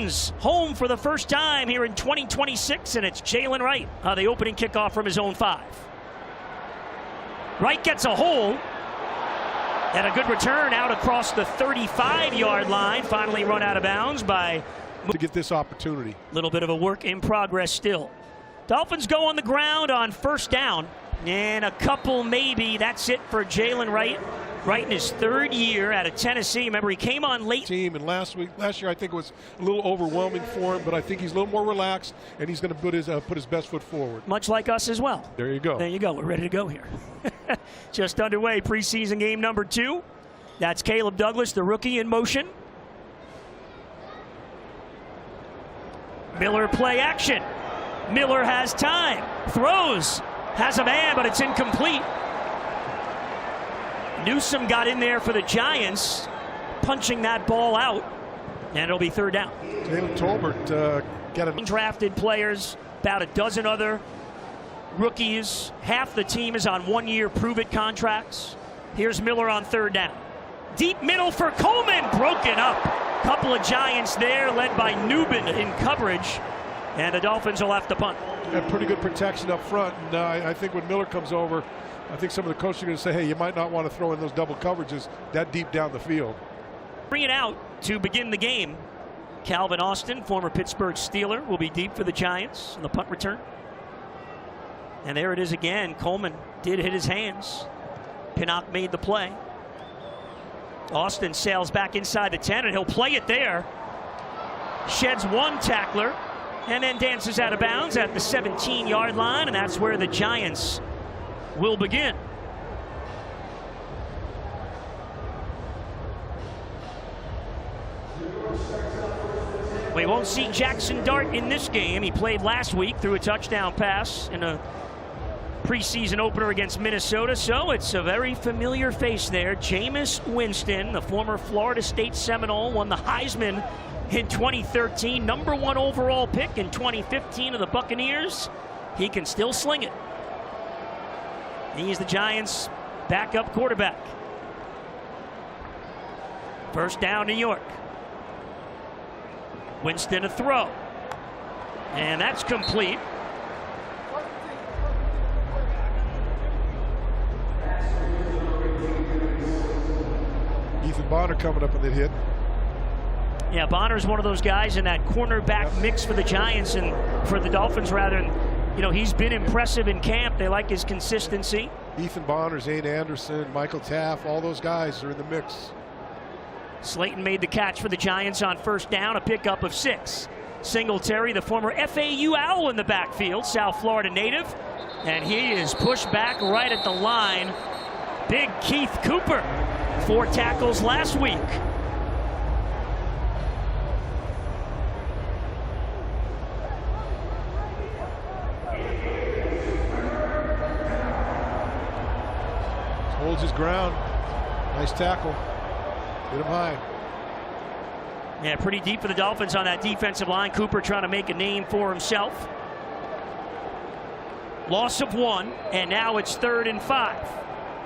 Dolphins home for the first time here in 2026, and it's Jalen Wright on the opening kickoff from his own 5. Wright gets a hole, and a good return out across the 35-yard line. Finally run out of bounds by... to get this opportunity. A little bit of a work in progress still. Dolphins go on the ground on first down, and a couple maybe. That's it for Jalen Wright. Right in his 3rd year out of Tennessee. Remember, he came on late. Team, and last year I think it was a little overwhelming for him, but I think he's a little more relaxed, and he's going to put his best foot forward. Much like us as well. There you go. There you go. We're ready to go here. Just underway, preseason game number 2. That's Caleb Douglas, the rookie, in motion. Miller play action. Miller has time. Throws. Has a man, but it's incomplete. Newsome got in there for the Giants, punching that ball out, and it'll be 3rd down. Taylor Tolbert got a... Drafted players, about a dozen other rookies. Half the team is on 1-year prove-it contracts. Here's Miller on 3rd down. Deep middle for Coleman, broken up. Couple of Giants there, led by Newman in coverage, and the Dolphins will have to punt. Had pretty good protection up front, and I think when Miller comes over, I think some of the coaches are going to say, hey, you might not want to throw in those double coverages that deep down the field. Bring it out to begin the game. Calvin Austin, former Pittsburgh Steeler, will be deep for the Giants on the punt return. And there it is again. Coleman did hit his hands. Pinnock made the play. Austin sails back inside the 10, and he'll play it there. Sheds one tackler, and then dances out of bounds at the 17-yard line, and that's where the Giants will begin. We won't see Jackson Dart in this game. He played last week, threw a touchdown pass in a preseason opener against Minnesota, so it's a very familiar face there. Jameis Winston, the former Florida State Seminole, won the Heisman in 2013, #1 overall pick in 2015 of the Buccaneers. He can still sling it. He's the Giants' backup quarterback. First down, New York. Winston a throw. And that's complete. Ethan Bonner coming up on the hit. Yeah, Bonner's one of those guys in that cornerback mix for the Giants and for the Dolphins, rather. And, you know, he's been impressive in camp. They like his consistency. Ethan Bonner, Zane Anderson, Michael Taff, all those guys are in the mix. Slayton made the catch for the Giants on first down, a pickup of 6. Singletary, the former FAU Owl, in the backfield, South Florida native. And he is pushed back right at the line. Big Keith Cooper, 4 tackles last week. Holds his ground. Nice tackle. Hit him high. Yeah, pretty deep for the Dolphins on that defensive line. Cooper trying to make a name for himself. Loss of 1, and now it's 3rd and 5.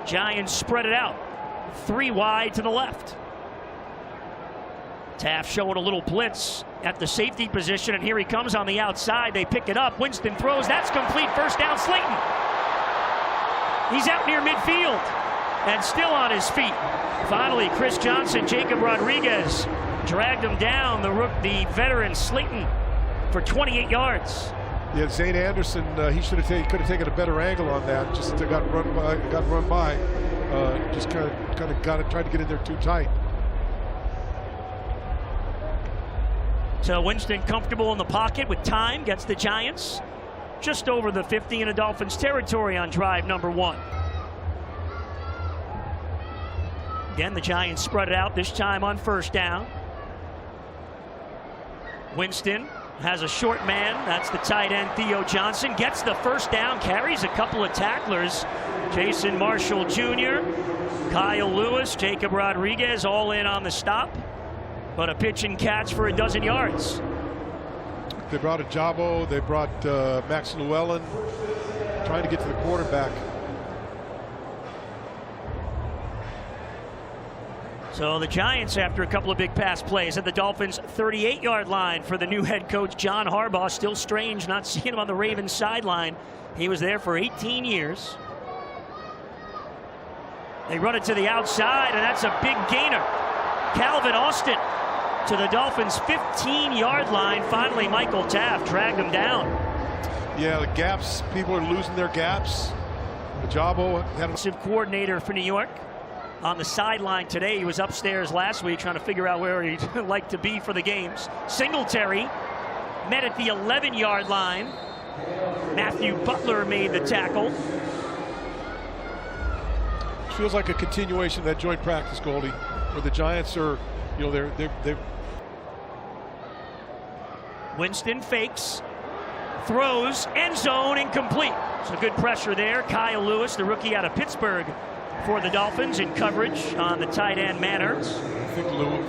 Giants spread it out. 3 wide to the left. Taft showing a little blitz at the safety position, and here he comes on the outside. They pick it up. Winston throws. That's complete. First down, Slayton. He's out near midfield and still on his feet. Finally, Chris Johnson, Jacob Rodriguez dragged him down. The veteran Slayton for 28 yards. Yeah, Zane Anderson, he could have taken a better angle on that. Just got run by. Just kind of tried to get in there too tight. So Winston comfortable in the pocket with time, gets the Giants just over the 50 in the Dolphins territory on drive number 1. Again, the Giants spread it out, this time on first down. Winston has a short man. That's the tight end, Theo Johnson. Gets the first down, carries a couple of tacklers. Jason Marshall Jr., Kyle Lewis, Jacob Rodriguez, all in on the stop. But a pitch and catch for a dozen yards. They brought Ajabo. They brought Max Llewellyn, trying to get to the quarterback. So the Giants, after a couple of big pass plays, at the Dolphins' 38-yard line for the new head coach, John Harbaugh. Still strange not seeing him on the Ravens sideline. He was there for 18 years. They run it to the outside, and that's a big gainer. Calvin Austin to the Dolphins' 15-yard line. Finally, Michael Taft dragged him down. Yeah, the gaps, people are losing their gaps. Ajabo had Offensive coordinator for New York. On the sideline today. He was upstairs last week trying to figure out where he'd like to be for the games. Singletary met at the 11-yard line. Matthew Butler made the tackle. feels like a continuation of that joint practice, Goldie, where the Giants are, you know, they're Winston fakes, throws, end zone, incomplete. So good pressure there. Kyle Lewis, the rookie out of Pittsburgh, for the Dolphins in coverage on the tight end Manners. I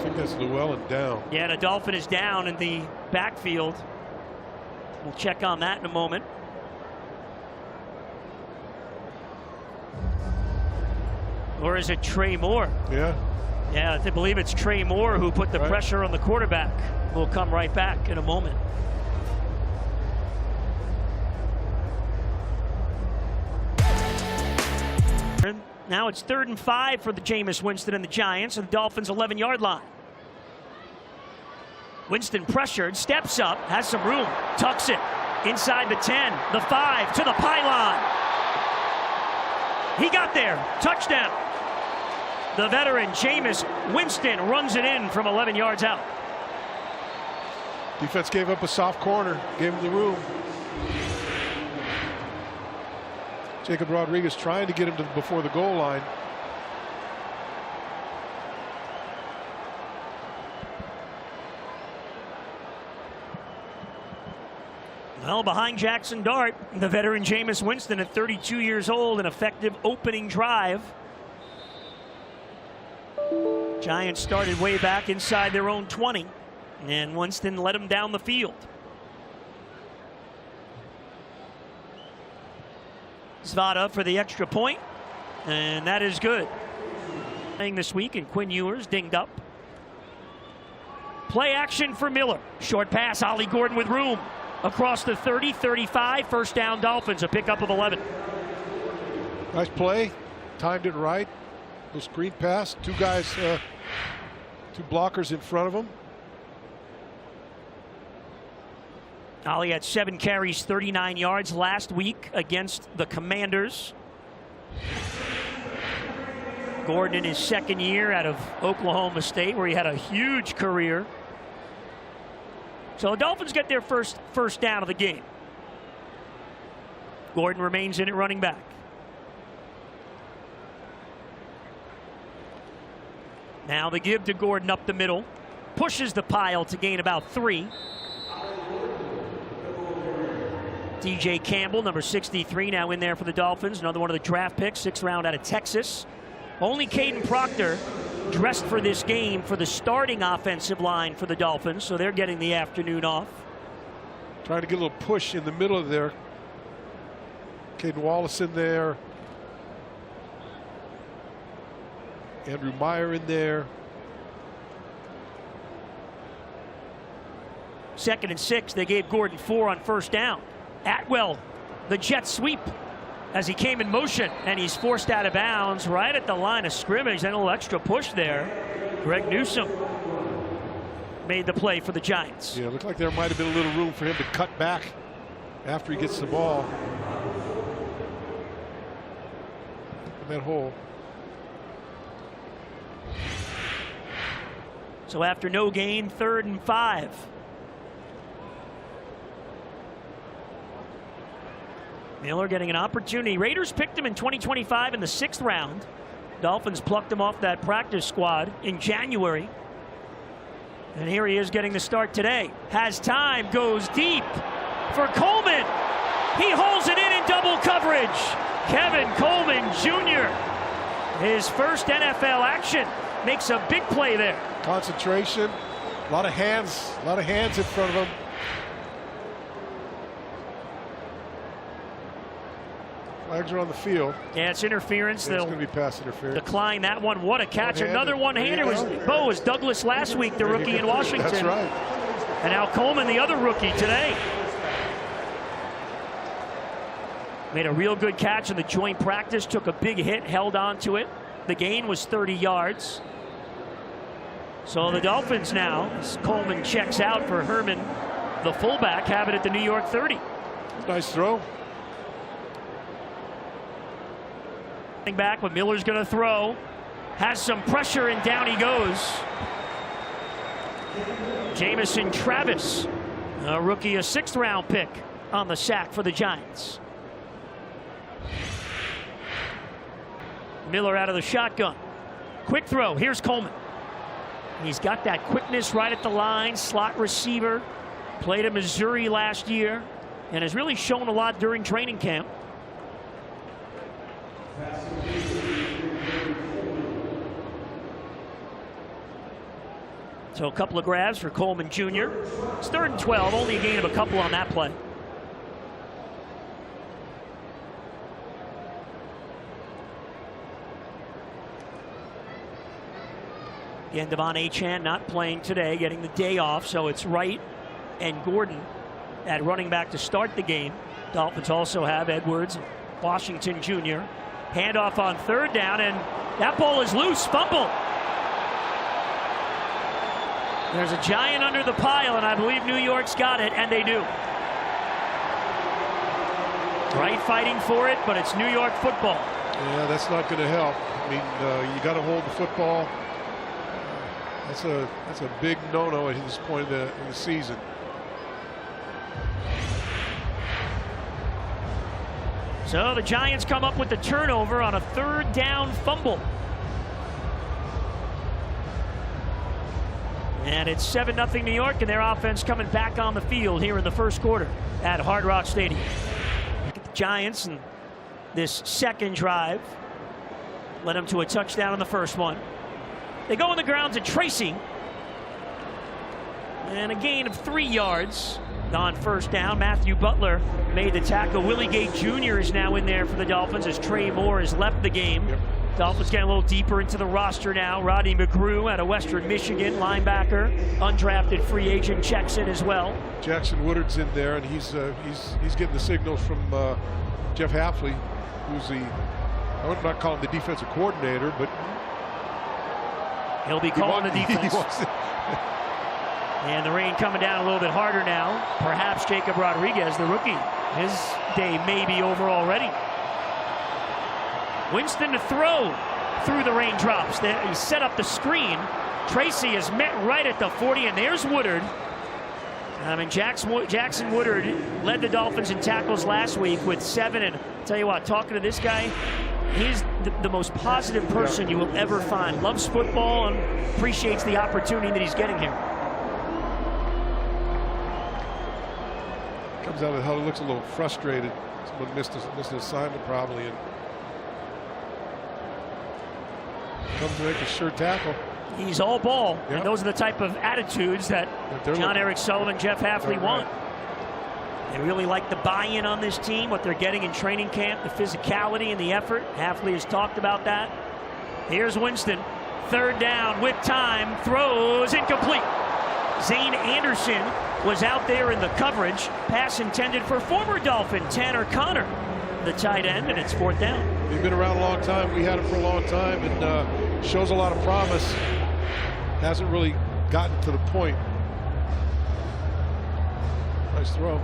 think that's Llewellyn down. Yeah, the Dolphin is down in the backfield. We'll check on that in a moment. Or is it Trey Moore? Yeah. Yeah, I believe it's Trey Moore who put the pressure on the quarterback. We'll come right back in a moment. Now it's 3rd and 5 for the Jameis Winston and the Giants at the Dolphins' 11-yard line. Winston pressured, steps up, has some room, tucks it inside the 10, the 5, to the pylon. He got there, touchdown. The veteran Jameis Winston runs it in from 11 yards out. Defense gave up a soft corner, gave him the room. Jacob Rodriguez trying to get him to before the goal line. Well, behind Jackson Dart, the veteran Jameis Winston at 32 years old, an effective opening drive. Giants started way back inside their own 20, and Winston led them down the field. Zvada for the extra point, and that is good. Playing this week, and Quinn Ewers dinged up. Play action for Miller. Short pass, Ollie Gordon with room. Across the 30, 35, first down Dolphins, a pickup of 11. Nice play, timed it right. Little screen pass, two guys, two blockers in front of him. Ollie had 7 carries, 39 yards last week against the Commanders. Gordon in his second year out of Oklahoma State, where he had a huge career. So the Dolphins get their first down of the game. Gordon remains in at running back. Now the give to Gordon up the middle. Pushes the pile to gain about 3. DJ Campbell, number 63, now in there for the Dolphins. Another one of the draft picks, 6th round out of Texas. Only Caden Proctor dressed for this game for the starting offensive line for the Dolphins, so they're getting the afternoon off. Trying to get a little push in the middle of there. Caden Wallace in there. Andrew Meyer in there. 2nd and 6, they gave Gordon 4 on first down. Atwell, the jet sweep as he came in motion, and he's forced out of bounds right at the line of scrimmage. And a little extra push there. Greg Newsome made the play for the Giants. Yeah, it looked like there might have been a little room for him to cut back after he gets the ball in that hole. So after no gain, 3rd and 5. Miller getting an opportunity. Raiders picked him in 2025 in the 6th round. Dolphins plucked him off that practice squad in January. And here he is getting the start today. Has time, goes deep for Coleman. He holds it in double coverage. Kevin Coleman Jr. His first NFL action. Makes a big play there. Concentration, a lot of hands in front of him. Flags are on the field. Yeah, it's interference. It's going to be pass interference. Decline that one. What a catch. Another one-hander was Douglas last week, the rookie in Washington. That's right. And now Coleman, the other rookie today. Made a real good catch in the joint practice, took a big hit, held on to it. The gain was 30 yards. So the Dolphins now, as Coleman checks out for Herman, the fullback, have it at the New York 30. Nice throw. Back, but Miller's going to throw. Has some pressure, and down he goes. Jamison Travis, a rookie, a 6th-round pick on the sack for the Giants. Miller out of the shotgun. Quick throw. Here's Coleman. He's got that quickness right at the line. Slot receiver. Played at Missouri last year and has really shown a lot during training camp. So a couple of grabs for Coleman Jr. It's 3rd and 12. Only a gain of a couple on that play. Again, Devon Achane not playing today, getting the day off, so it's Wright and Gordon at running back to start the game. Dolphins also have Edwards, Washington Jr. Handoff on 3rd down, and that ball is loose. Fumble. There's a giant under the pile, and I believe New York's got it, and they do. Wright fighting for it, but it's New York football. Yeah, that's not going to help. I mean, you got to hold the football. That's a big no-no at this point in the season. So the Giants come up with the turnover on a 3rd down fumble. And it's 7-0 New York, and their offense coming back on the field here in the 1st quarter at Hard Rock Stadium. Look at the Giants and this 2nd drive led them to a touchdown on the 1st one. They go on the ground to Tracy. And a gain of 3 yards on 1st down. Matthew Butler made the tackle. Willie Gay Jr. is now in there for the Dolphins as Trey Moore has left the game. Yep. Dolphins getting a little deeper into the roster now. Rodney McGrew out of Western Michigan, linebacker, undrafted free agent, checks in as well. Jackson Woodard's in there, and he's getting the signals from Jeff Hafley, who's I would not call him the defensive coordinator, but he'll be calling the defense. And the rain coming down a little bit harder now. Perhaps Jacob Rodriguez, the rookie, his day may be over already. Winston to throw through the raindrops. He set up the screen. Tracy is met right at the 40, and there's Woodard. I mean, Jackson Woodard led the Dolphins in tackles last week with 7. And I'll tell you what, talking to this guy, he's the most positive person you will ever find. Loves football and appreciates the opportunity that he's getting here. Comes out of the huddle, looks a little frustrated. Someone missed an assignment probably, and comes to make a sure tackle. He's all ball, yep. And those are the type of attitudes that John Eric Sullivan, Jeff Hafley want. They really like the buy-in on this team, what they're getting in training camp, the physicality and the effort. Hafley has talked about that. Here's Winston, 3rd down with time, throws incomplete. Zane Anderson was out there in the coverage. Pass intended for former Dolphin Tanner Connor, the tight end, and it's 4th down. He's been around a long time. We had him for a long time, and shows a lot of promise. Hasn't really gotten to the point. Nice throw.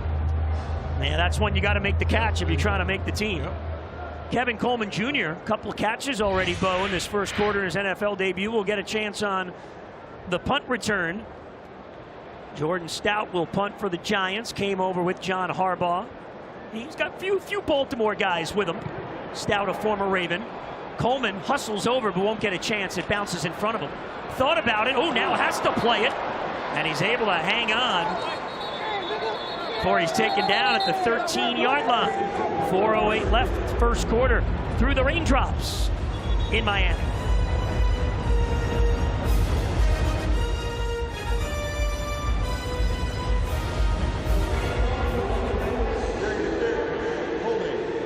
Man, that's when you got to make the catch if you're trying to make the team. Yep. Kevin Coleman Jr., a couple of catches already, Bo, in this 1st quarter in his NFL debut. Will get a chance on the punt return. Jordan Stout will punt for the Giants. Came over with John Harbaugh. He's got few Baltimore guys with him. Stout, a former Raven. Coleman hustles over but won't get a chance. It bounces in front of him. Thought about it. Oh, now has to play it. And he's able to hang on before he's taken down at the 13-yard line. 4:08 left, 1st quarter, through the raindrops in Miami.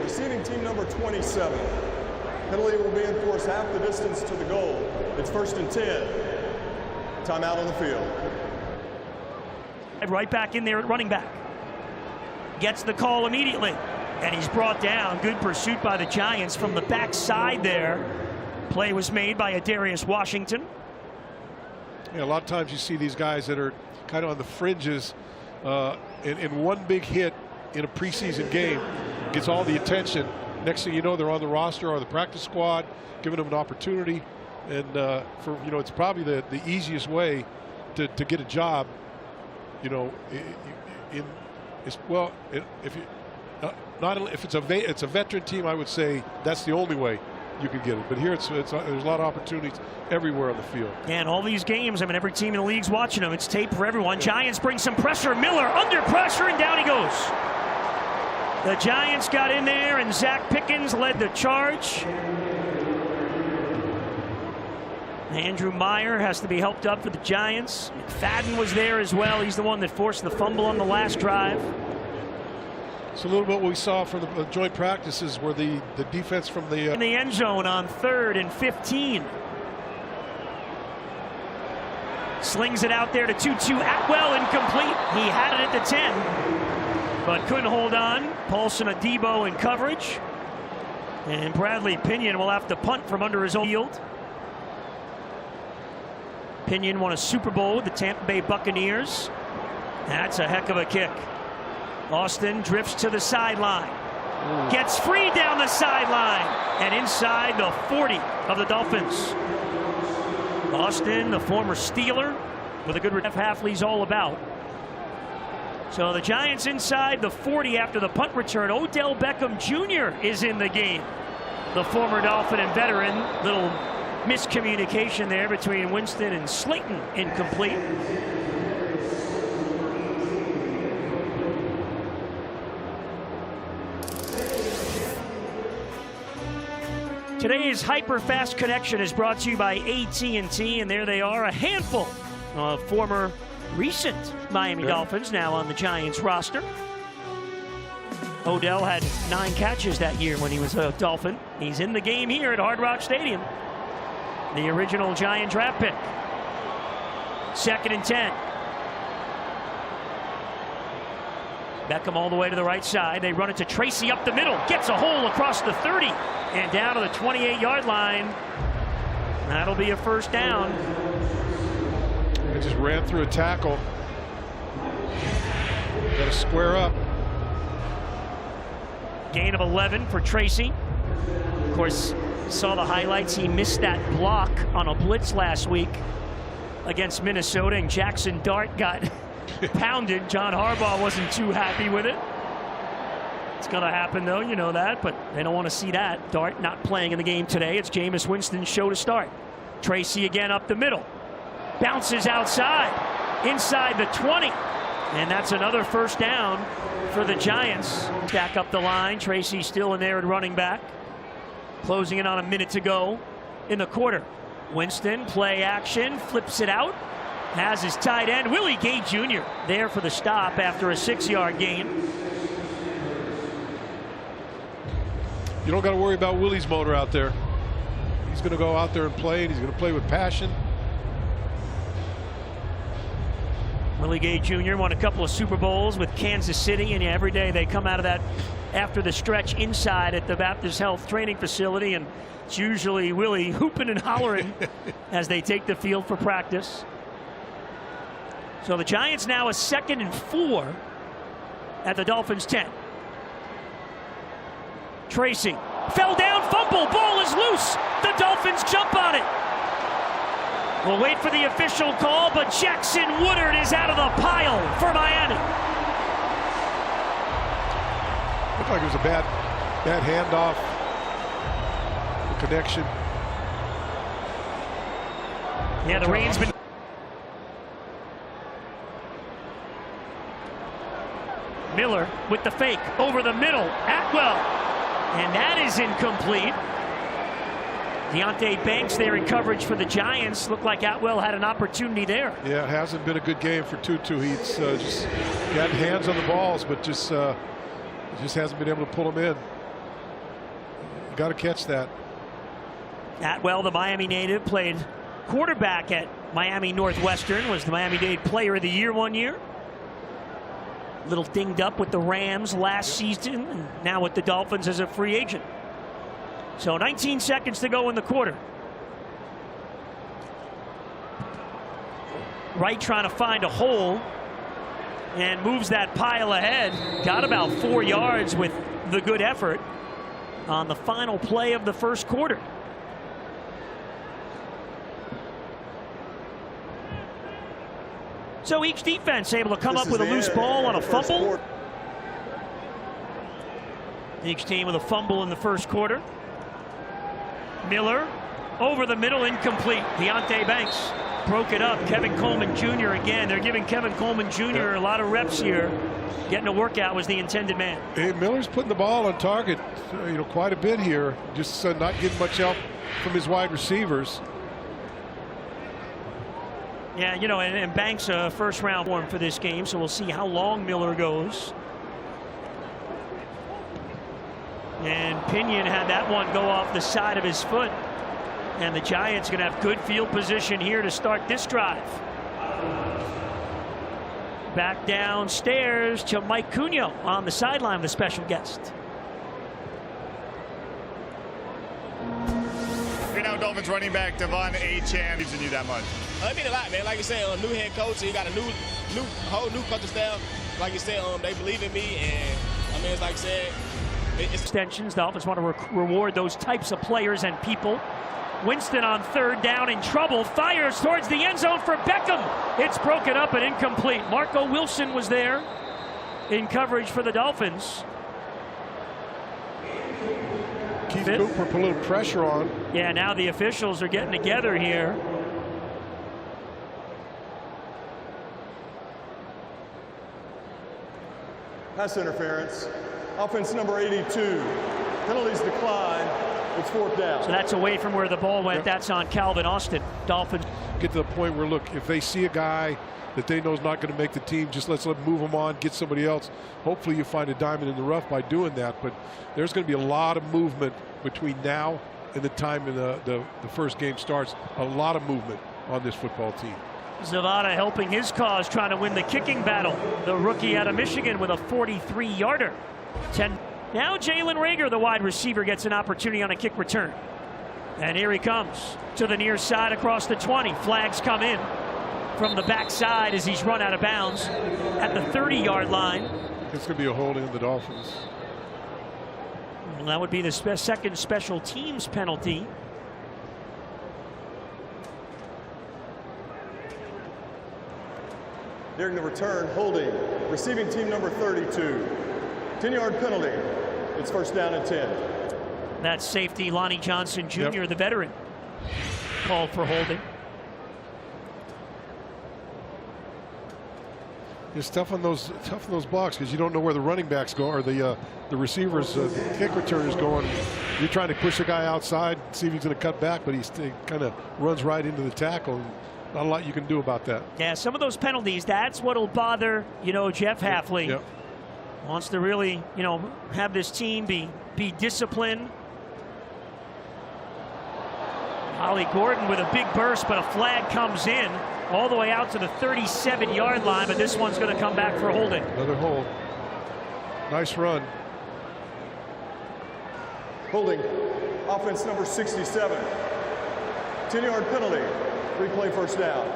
Receiving team number 12. 27. Penalty will be enforced half the distance to the goal. It's 1st and 10. Timeout on the field. Right back in there at running back. Gets the call immediately. And he's brought down. Good pursuit by the Giants from the backside there. Play was made by Adarius Washington. Yeah, a lot of times you see these guys that are kind of on the fringes, and one big hit in a preseason game gets all the attention. Next thing you know, they're on the roster or the practice squad, giving them an opportunity. And it's probably the easiest way to get a job. If it's a veteran team, I would say that's the only way you can get it. But here there's a lot of opportunities everywhere on the field. And all these games, I mean, every team in the league's watching them. It's tape for everyone. Yeah. Giants bring some pressure. Miller under pressure, and down he goes. The Giants got in there, and Zach Pickens led the charge. Andrew Meyer has to be helped up for the Giants. McFadden was there as well. He's the one that forced the fumble on the last drive. It's a little bit what we saw from the joint practices where the defense from the... in the end zone on 3rd and 15. Slings it out there to 2-2. Atwell incomplete. He had it at the 10, but couldn't hold on. Paulson Adebo in coverage. And Bradley Pinion will have to punt from under his own field. Pinion won a Super Bowl with the Tampa Bay Buccaneers. That's a heck of a kick. Austin drifts to the sideline. Gets free down the sideline and inside the 40 of the Dolphins. Austin, the former Steeler, with a good Jeff Hafley's all about. So the Giants inside the 40 after the punt return. Odell Beckham Jr. is in the game. The former Dolphin and veteran. Little miscommunication there between Winston and Slayton, incomplete. Today's hyper-fast connection is brought to you by AT&T, and there they are, a handful of former recent Miami Dolphins now on the Giants roster. Odell had 9 catches that year when he was a Dolphin. He's in the game here at Hard Rock Stadium. The original Giant draft pick. 2nd and 10. Beckham all the way to the right side. They run it to Tracy up the middle. Gets a hole across the 30 and down to the 28-yard line. That'll be a first down. They just ran through a tackle. Got to square up. Gain of 11 for Tracy. Of course, saw the highlights. He missed that block on a blitz last week against Minnesota, and Jackson Dart got pounded. John Harbaugh wasn't too happy with it. It's going to happen, though, you know that, but they don't want to see that. Dart not playing in the game today. It's Jameis Winston's show to start. Tracy again up the middle. Bounces outside, inside the 20. And that's another first down for the Giants. Stack up the line. Tracy still in there at running back. Closing in on a minute to go in the quarter. Winston, play action, flips it out. Has his tight end, Willie Gay Jr., there for the stop after a 6-yard gain. You don't got to worry about Willie's motor out there. He's going to go out there and play, and he's going to play with passion. Willie Gay Jr. won a couple of Super Bowls with Kansas City, and every day they come out of that after the stretch inside at the Baptist Health Training Facility, and it's usually Willie hooping and hollering as they take the field for practice. So the Giants now a 2nd and 4 at the Dolphins 10. Tracy fell down, fumble, ball is loose. The Dolphins jump on it. We'll wait for the official call, but Jackson Woodard is out of the pile for Miami. Looked like it was a bad handoff. The connection. Yeah, the rain's been... Miller with the fake over the middle. Atwell. And that is incomplete. Deontay Banks there in coverage for the Giants. Looked like Atwell had an opportunity there. Yeah, it hasn't been a good game for Tutu. He's just got hands on the balls, but just hasn't been able to pull them in. You got to catch that. Atwell, the Miami native, played quarterback at Miami Northwestern, was the Miami-Dade Player of the Year one year. A little dinged up with the Rams last season, and now with the Dolphins as a free agent. So 19 seconds to go in the quarter. Wright trying to find a hole and moves that pile ahead. Got about 4 yards with the good effort on the final play of the first quarter. So each defense able to come up with a loose ball on a fumble. Each team with a fumble in the first quarter. Miller over the middle, incomplete. Deontay Banks broke it up. Kevin Coleman Jr. again. They're giving Kevin Coleman Jr. a lot of reps here. Getting a workout was the intended man. Hey, Miller's putting the ball on target, quite a bit here. Just not getting much help from his wide receivers. Yeah, and Banks a first-round form for this game, so we'll see how long Miller goes. And Pinion had that one go off the side of his foot. And the Giants going to have good field position here to start this drive. Back downstairs to Mike Cunha on the sideline, the special guest. Dolphins running back Devon Achane gives you that much. It mean a lot, man. Like you said, new head coach, you got a whole new coaching staff. Like you said, they believe in me, and it's like I said, it's extensions. The Dolphins want to reward those types of players and people. Winston on third down in trouble, fires towards the end zone for Beckham. It's broken up and incomplete. Marco Wilson was there in coverage for the Dolphins. Keith Cooper put a little pressure on. Yeah, now the officials are getting together here. Pass interference. Offense number 82. Penalties decline. It's fourth down. So that's away from where the ball went. Yep. That's on Calvin Austin. Dolphins get to the point where, look, if they see a guy that they know is not going to make the team, just let's move him on, get somebody else. Hopefully you find a diamond in the rough by doing that. But there's going to be a lot of movement between now and the time the first game starts. A lot of movement on this football team. Zavada helping his cause, trying to win the kicking battle. The rookie out of Michigan with a 43-yarder. Now Jalen Reagor, the wide receiver, gets an opportunity on a kick return. And here he comes to the near side across the 20. Flags come in from the backside as he's run out of bounds at the 30-yard line. It's going to be a holding of the Dolphins. Well, that would be the second special teams penalty. During the return, holding. Receiving team number 32. 10-yard penalty. It's first down and 10. That safety, Lonnie Johnson Jr., yep, the veteran, called for holding. It's tough on those blocks because you don't know where the running backs go or the receivers, the kick returners going. You're trying to push a guy outside, see if he's going to cut back, but he kind of runs right into the tackle. And not a lot you can do about that. Yeah, some of those penalties, that's what'll bother, Jeff Hafley. Yep. Wants to really, have this team be disciplined. Ollie Gordon with a big burst, but a flag comes in all the way out to the 37-yard line, but this one's going to come back for holding. Another hold. Nice run. Holding. Offense number 67. 10-yard penalty. Replay first down.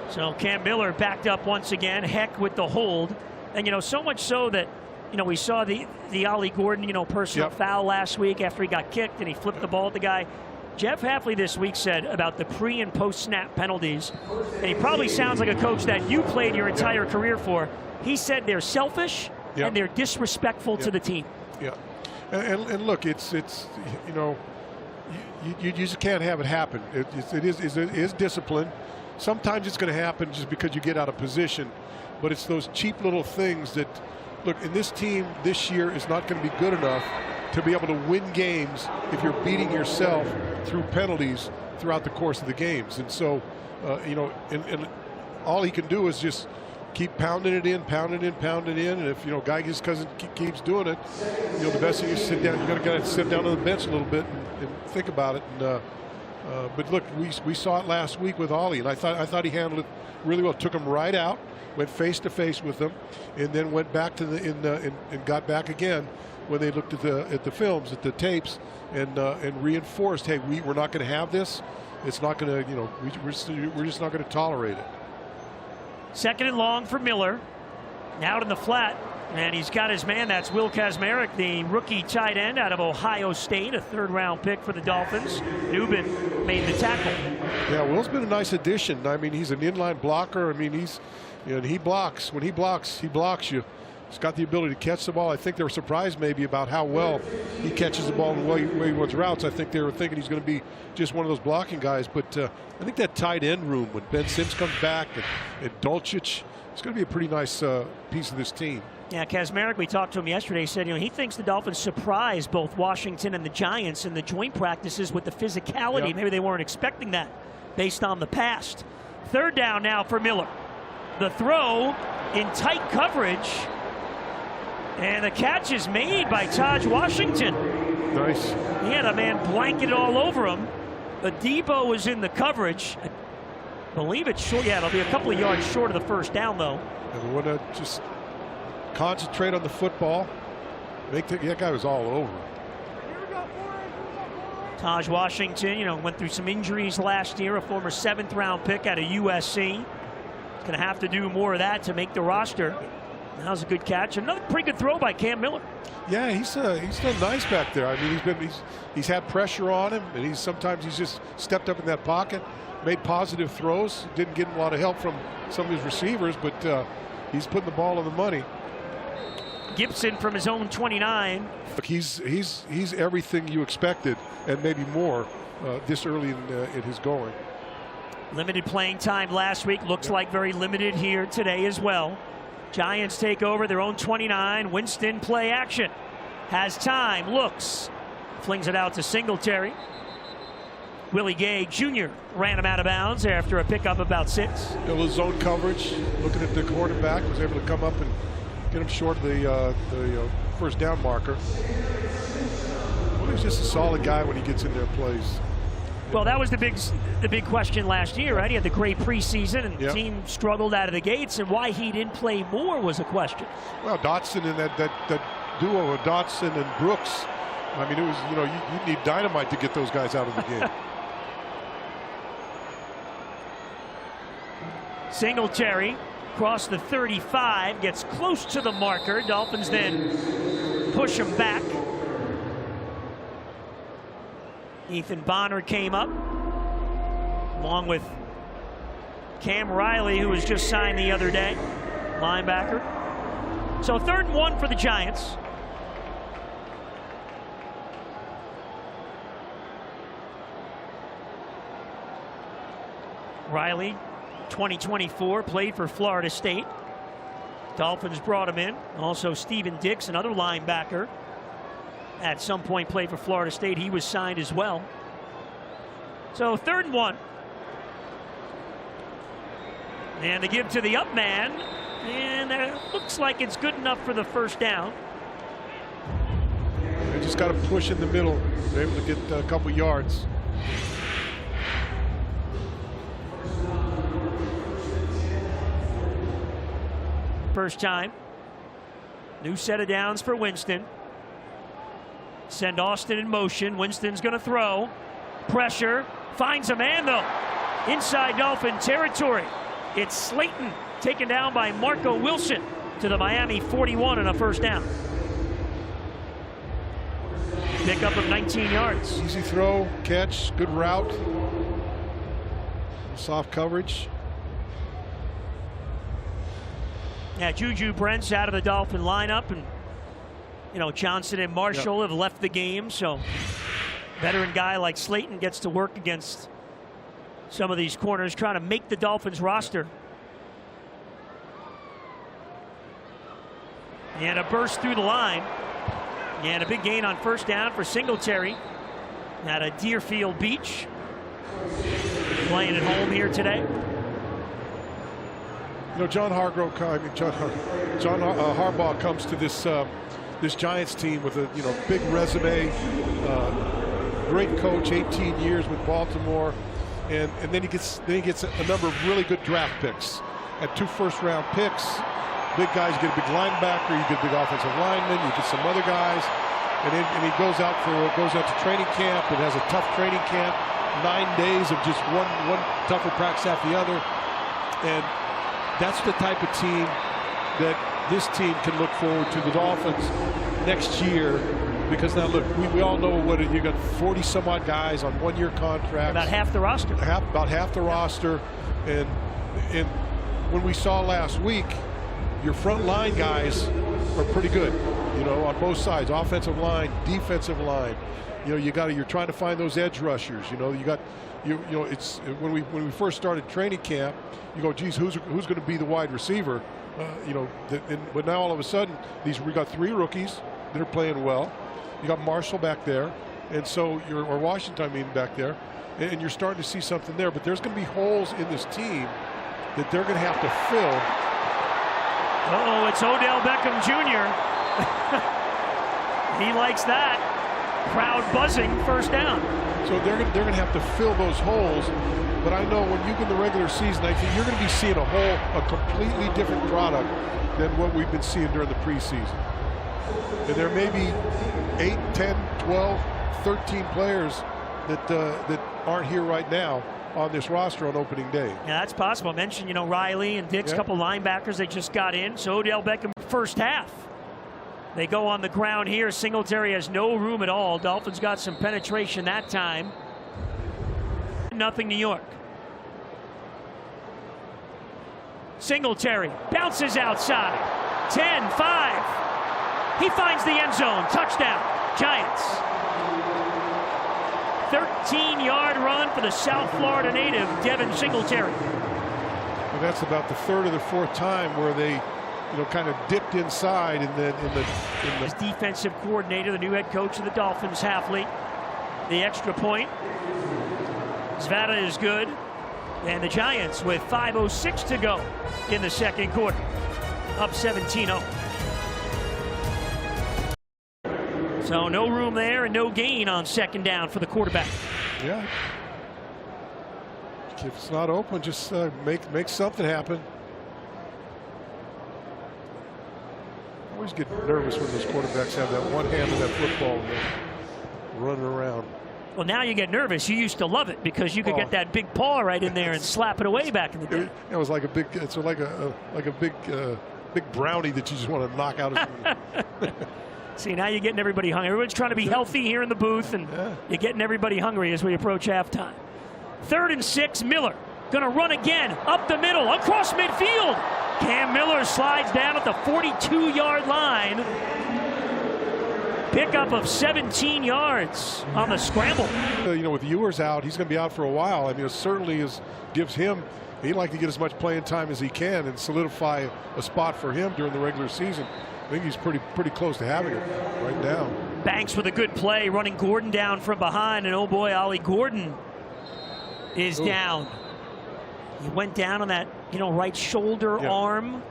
So Cam Miller backed up once again. Heck with the hold. And, so much so that, we saw the Ollie Gordon, personal foul last week after he got kicked and he flipped the ball at the guy. Jeff Hafley this week said about the pre and post snap penalties, and he probably sounds like a coach that you played your entire career for. He said they're selfish and they're disrespectful to the team. Yeah, and look, it's you just can't have it happen. It is discipline. Sometimes it's going to happen just because you get out of position, but it's those cheap little things that, look, in this team this year is not going to be good enough to be able to win games if you're beating yourself through penalties throughout the course of the games. And so, and all he can do is just keep pounding it in, and if Guy just keeps doing it, the best thing is sit down. You got to sit down on the bench a little bit and think about it. And but look, we saw it last week with Ollie, and I thought he handled it really well. Took him right out, went face to face with them, and then went back to and got back again when they looked at the films, at the tapes, and reinforced, hey, we're not going to have this. It's not going to, we're just not going to tolerate it. Second and long for Miller. Out in the flat, and he's got his man. That's Will Kazmarek, the rookie tight end out of Ohio State, a third-round pick for the Dolphins. Newman made the tackle. Yeah, Will's been a nice addition. I mean, he's an inline blocker. I mean, he blocks. When he blocks you. He's got the ability to catch the ball. I think they were surprised maybe about how well he catches the ball and the way he runs routes. I think they were thinking he's going to be just one of those blocking guys. But I think that tight end room, when Ben Sims comes back and Dulcich, it's going to be a pretty nice piece of this team. Yeah, Kazmarek, we talked to him yesterday. He said, he thinks the Dolphins surprised both Washington and the Giants in the joint practices with the physicality. Yep. Maybe they weren't expecting that based on the past. Third down now for Miller. The throw in tight coverage. And the catch is made by Taj Washington. Nice. He had a man blanket all over him. But Debo was in the coverage. I believe it's short. Yeah, it'll be a couple of yards short of the first down, though. And we want to just concentrate on the football. That guy was all over. Taj Washington, went through some injuries last year, a former 7th-round pick out of USC. He's going to have to do more of that to make the roster. That was a good catch. Another pretty good throw by Cam Miller. Yeah, he's done nice back there. I mean, he's had pressure on him, and sometimes he's just stepped up in that pocket, made positive throws. Didn't get a lot of help from some of his receivers, but he's putting the ball on the money. Gibson from his own 29. He's everything you expected, and maybe more this early in his going. Limited playing time last week. Looks like very limited here today as well. Giants take over their own 29. Winston play action. Has time. Looks. Flings it out to Singletary. Willie Gay Jr. ran him out of bounds after a pickup about 6. A little zone coverage. Looking at the quarterback. Was able to come up and get him short of the first down marker. Well, he's just a solid guy when he gets in their plays. Well, that was the big question last year, right? He had the great preseason, and the team struggled out of the gates, and why he didn't play more was a question. Well, Dotson and that duo of Dotson and Brooks, I mean, it was, you need dynamite to get those guys out of the game. Singletary across the 35, gets close to the marker. Dolphins then push him back. Ethan Bonner came up, along with Cam Riley, who was just signed the other day, linebacker. So 3rd and 1 for the Giants. Riley, 2024, played for Florida State. Dolphins brought him in. Also Steven Dix, another linebacker, at some point played for Florida State. He was signed as well. So 3rd and 1. And they give to the up man. And it looks like it's good enough for the first down. They just got to push in the middle. They're able to get a couple yards. First time. New set of downs for Winston. Send Austin in motion. Winston's going to throw. Pressure. Finds a man, though. Inside Dolphin territory. It's Slayton taken down by Marco Wilson to the Miami 41 and a first down. Pickup of 19 yards. Easy throw, catch, good route. Soft coverage. Yeah, Juju Brent's out of the Dolphin lineup, and Johnson and Marshall have left the game, so veteran guy like Slayton gets to work against some of these corners, trying to make the Dolphins roster. And a burst through the line. And a big gain on first down for Singletary at a Deerfield Beach. Playing at home here today. You know, John Harbaugh comes to this this Giants team with a big resume, great coach, 18 years with Baltimore, and then he gets a number of really good draft picks. At 2 first-round picks, big guys, you get a big linebacker, you get a big offensive lineman, you get some other guys, and he goes out to training camp and has a tough training camp, 9 days of just one tougher practice after the other, and that's the type of team that this team can look forward to, the Dolphins, next year. Because now look, we all know what you got, 40 some odd guys on 1-year contracts. About half the roster. About half the roster, and when we saw last week, your front line guys are pretty good, on both sides, offensive line, defensive line. You're trying to find those edge rushers. It's when we first started training camp, you go, geez, who's going to be the wide receiver? But now all of a sudden, we got 3 rookies that are playing well. You got Marshall back there, and so or Washington, back there, and you're starting to see something there. But there's going to be holes in this team that they're going to have to fill. Uh-oh, it's Odell Beckham Jr. He likes that. Crowd buzzing, first down. So they're going to have to fill those holes. But I know when you get in the regular season, I think you're going to be seeing a completely different product than what we've been seeing during the preseason. And there may be 8, 10, 12, 13 players that aren't here right now on this roster on opening day. Yeah, that's possible. I mentioned, Riley and Dix, a couple linebackers they just got in. So Odell Beckham, first half. They go on the ground here. Singletary has no room at all. Dolphins got some penetration that time. Nothing New York. Singletary bounces outside. 10-5. He finds the end zone. Touchdown, Giants. 13-yard run for the South Florida native, Devin Singletary. And that's about the 3rd or the 4th time where they, kind of dipped inside in the His defensive coordinator, the new head coach of the Dolphins, Hafley. The extra point. Zvada is good. And the Giants with 5:06 to go in the second quarter. Up 17-0. So no room there and no gain on second down for the quarterback. Yeah. If it's not open, just make something happen. I always get nervous when those quarterbacks have that one hand on that football and they're running around. Well, now you get nervous. You used to love it because you could get that big paw right in there and slap it away back in the day. It was like a big, it's like a big brownie that you just want to knock out. See, now you're getting everybody hungry. Everyone's trying to be healthy here in the booth, and you're getting everybody hungry as we approach halftime. 3rd and 6, Miller going to run again up the middle, across midfield. Cam Miller slides down at the 42-yard line. Pickup of 17 yards on the scramble. With Ewers out, he's going to be out for a while. It certainly gives him, he'd like to get as much playing time as he can and solidify a spot for him during the regular season. I think he's pretty close to having it right now. Banks with a good play, running Gordon down from behind, and oh boy, Ollie Gordon is down. He went down on that, right shoulder arm.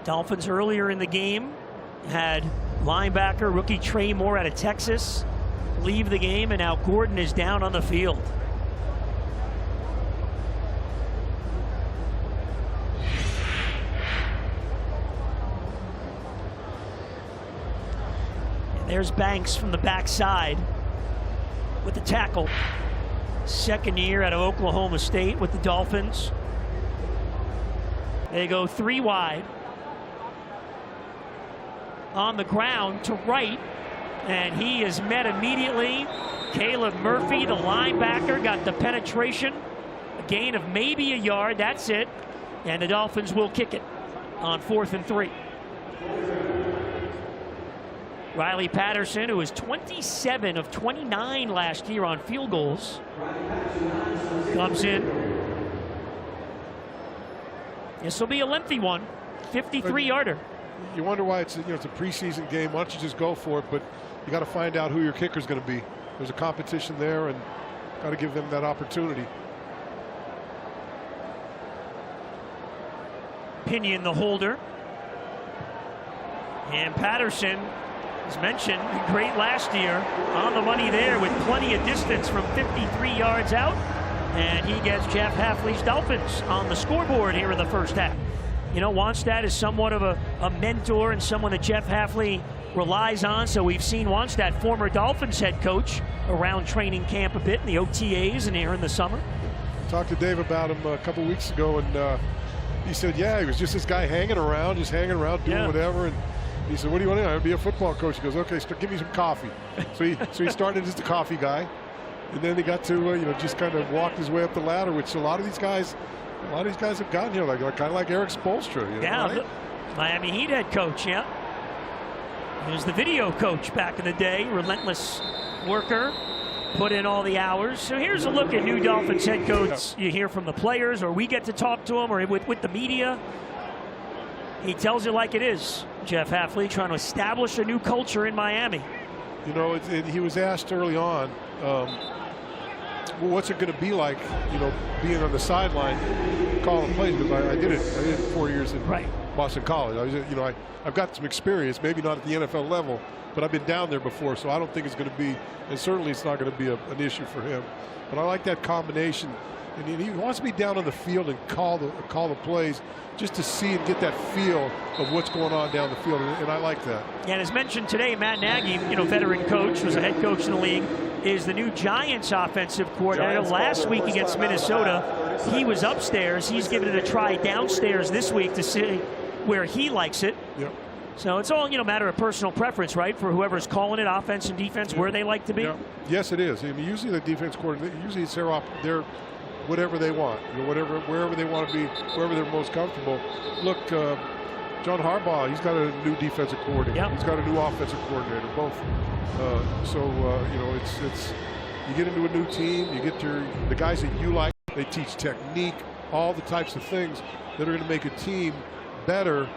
Dolphins earlier in the game had linebacker rookie Trey Moore out of Texas leave the game, and now Gordon is down on the field. And there's Banks from the backside with the tackle. Second year out of Oklahoma State with the Dolphins. They go 3 wide. On the ground to right, and he is met immediately. Caleb Murphy, the linebacker, got the penetration. A gain of maybe a yard, that's it. And the Dolphins will kick it on 4th and 3. Riley Patterson, who was 27 of 29 last year on field goals, comes in. This will be a lengthy one, 53-yarder. You wonder why it's a preseason game. Why don't you just go for it? But you got to find out who your kicker is going to be. There's a competition there, and got to give them that opportunity. Pinion the holder. And Patterson, as mentioned, great last year, on the money there with plenty of distance from 53 yards out. And he gets Jeff Hafley's Dolphins on the scoreboard here in the first half. You know, Wannstedt is somewhat of a mentor and someone that Jeff Hafley relies on. So we've seen Wannstedt, former Dolphins head coach, around training camp a bit in the OTAs and here in the summer. Talked to Dave about him a couple weeks ago, and he said, yeah, he was just this guy hanging around, doing whatever. And he said, what do you want to do? I want to be a football coach. He goes, okay, give me some coffee. So he started as the coffee guy, and then he got to just kind of walked his way up the ladder, which a lot of these guys have gotten here, like kind of like Eric Spoelstra. Right? Miami Heat head coach. Yeah, he was the video coach back in the day. Relentless worker, put in all the hours. So here's a look at new Dolphins head coach. You hear from the players, or we get to talk to him, or with the media. He tells you like it is. Jeff Hafley trying to establish a new culture in Miami. You know, he was asked early on, well, what's it going to be like, being on the sideline calling plays? Because I did it 4 years in Boston College. I've got some experience, maybe not at the NFL level, but I've been down there before, so I don't think it's going to be, and certainly it's not going to be an issue for him. But I like that combination, and he wants to be down on the field and call the plays, just to see and get that feel of what's going on down the field, and I like that. And as mentioned today, Matt Nagy, veteran coach, was a head coach in the league, is the new Giants offensive coordinator. Last week against Minnesota, he was upstairs. He's given it a try downstairs this week to see where he likes it. Yep. So it's all matter of personal preference, right? For whoever's calling it, offense and defense, where they like to be. Yep. Yes, it is. I mean, usually the defense coordinator, usually it's their whatever they want, wherever they want to be, wherever they're most comfortable. Look, John Harbaugh, he's got a new defensive coordinator. Yep. He's got a new offensive coordinator, both. It's you get into a new team, you get the guys that you like. They teach technique, all the types of things that are going to make a team better,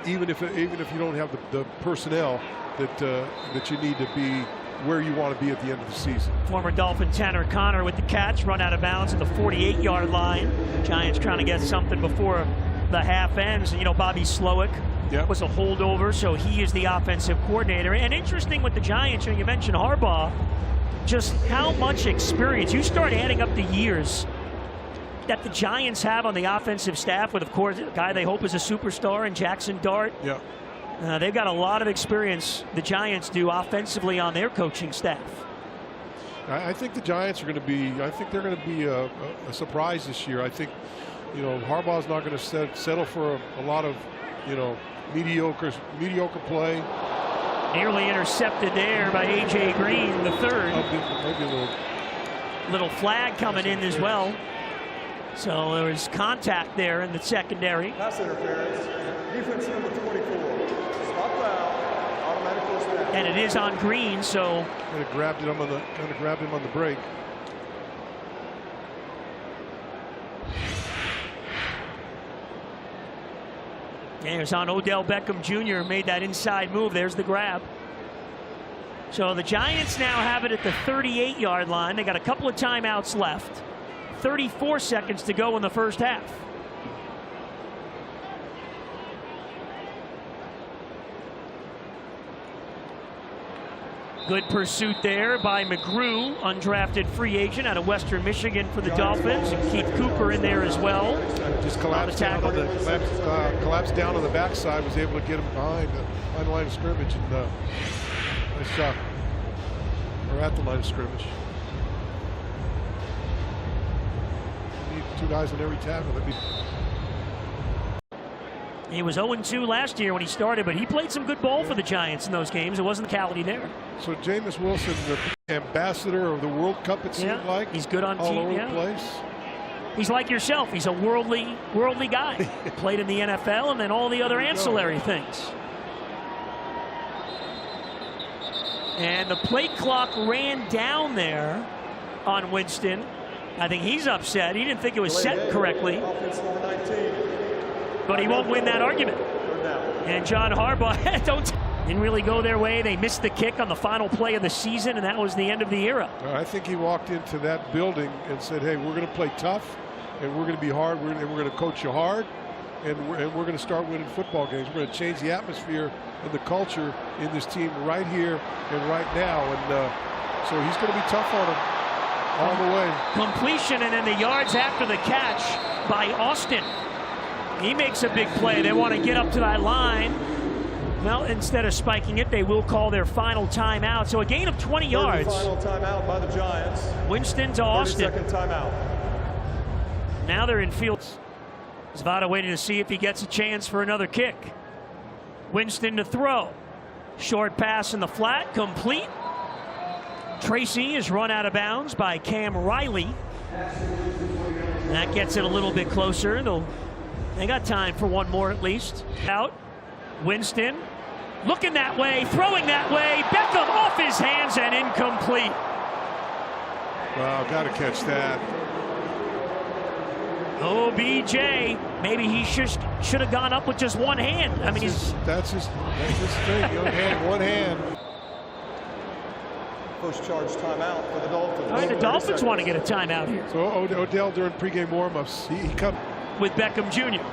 even if you don't have the personnel that you need to be where you want to be at the end of the season. Former Dolphin Tanner Connor with the catch, run out of bounds at the 48-yard line. Giants trying to get something before the half ends. And Bobby Slowick was a holdover, so he is the offensive coordinator. And interesting with the Giants, you mentioned Harbaugh, just how much experience. You start adding up the years that the Giants have on the offensive staff, with, of course, a guy they hope is a superstar in Jackson Dart. Yeah. They've got a lot of experience, the Giants do, offensively on their coaching staff. I think the Giants are going to be, they're going to be a surprise this year. I think, Harbaugh's not going to settle for a lot of, mediocre play. Nearly intercepted there by A.J. Green, the third. Maybe a little flag coming in as well. So there was contact there in the secondary. Pass interference. Defense number 24. Stop foul. Automatic first down. And it is on Green, so kind of grabbed him on the break. And it's on Odell Beckham Jr. made that inside move. There's the grab. So the Giants now have it at the 38-yard line. They got a couple of timeouts left. 34 seconds to go in the first half. Good pursuit there by McGrew, undrafted free agent out of Western Michigan for the Dolphins. And Keith Cooper in there as well. Just collapsed down on the backside, was able to get him behind the line of scrimmage, and nice shot. Or at the line of scrimmage. You need two guys on every tackle. He was 0-2 last year when he started, but he played some good ball for the Giants in those games. It wasn't the quality there. So Jameis Wilson, the ambassador of the World Cup, it seemed like. He's good on all team, over the place. He's like yourself. He's a worldly guy. Played in the NFL and then all the other ancillary things. And the play clock ran down there on Winston. I think he's upset. He didn't think it was set correctly. But he won't win that argument. And John Harbaugh didn't really go their way. They missed the kick on the final play of the season, and that was the end of the era. I think he walked into that building and said, hey, we're going to play tough, and we're going to be hard, and we're going to coach you hard. and we're going to start winning football games. We're going to change the atmosphere and the culture in this team right here and right now. And so he's going to be tough on him all the way. Completion, and then the yards after the catch by Austin. He makes a big play. They want to get up to that line. Well, instead of spiking it, they will call their final timeout. So a gain of 20 yards. Final timeout by the Giants. Winston to Austin. 30-second timeout. Now they're in field. Zvada waiting to see if he gets a chance for another kick. Winston to throw. Short pass in the flat, complete. Tracy is run out of bounds by Cam Riley. That gets it a little bit closer. They got time for one more at least. Out. Winston looking that way, throwing that way. Beckham off his hands and incomplete. Wow, got to catch that. OBJ, maybe he should have gone up with just one hand. I mean, that's his thing. One hand. First charge timeout for the Dolphins. All right, the Dolphins want to get a timeout here. So Odell during pregame warmups, he comes with Beckham Jr.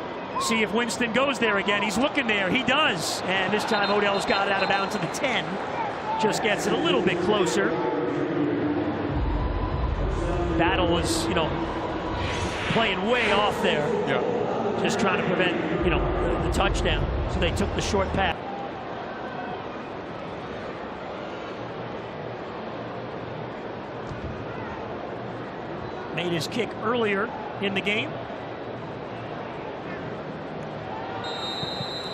See if Winston goes there again. He's looking there. He does. And this time Odell's got it out of bounds to the 10. Just gets it a little bit closer. Battle was, playing way off there. Yeah. Just trying to prevent, the touchdown. So they took the short pass. Made his kick earlier in the game.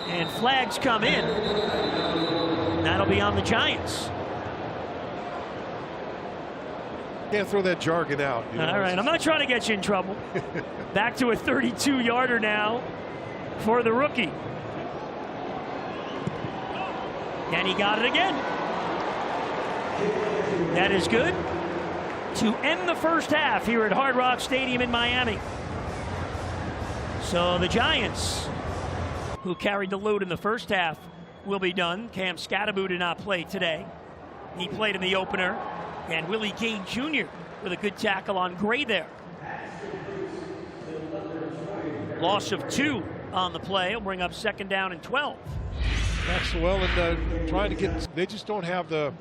And flags come in. That'll be on the Giants. Can't throw that jargon out. All right, I'm not trying to get you in trouble. Back to a 32-yarder now for the rookie. And he got it again. That is good to end the first half here at Hard Rock Stadium in Miami. So the Giants, who carried the load in the first half, will be done. Cam Scattaboo did not play today. He played in the opener. And Willie Gay Jr. with a good tackle on Gray there. Loss of 2 on the play. Will bring up 2nd down and 12. That's and trying to get. They just don't have the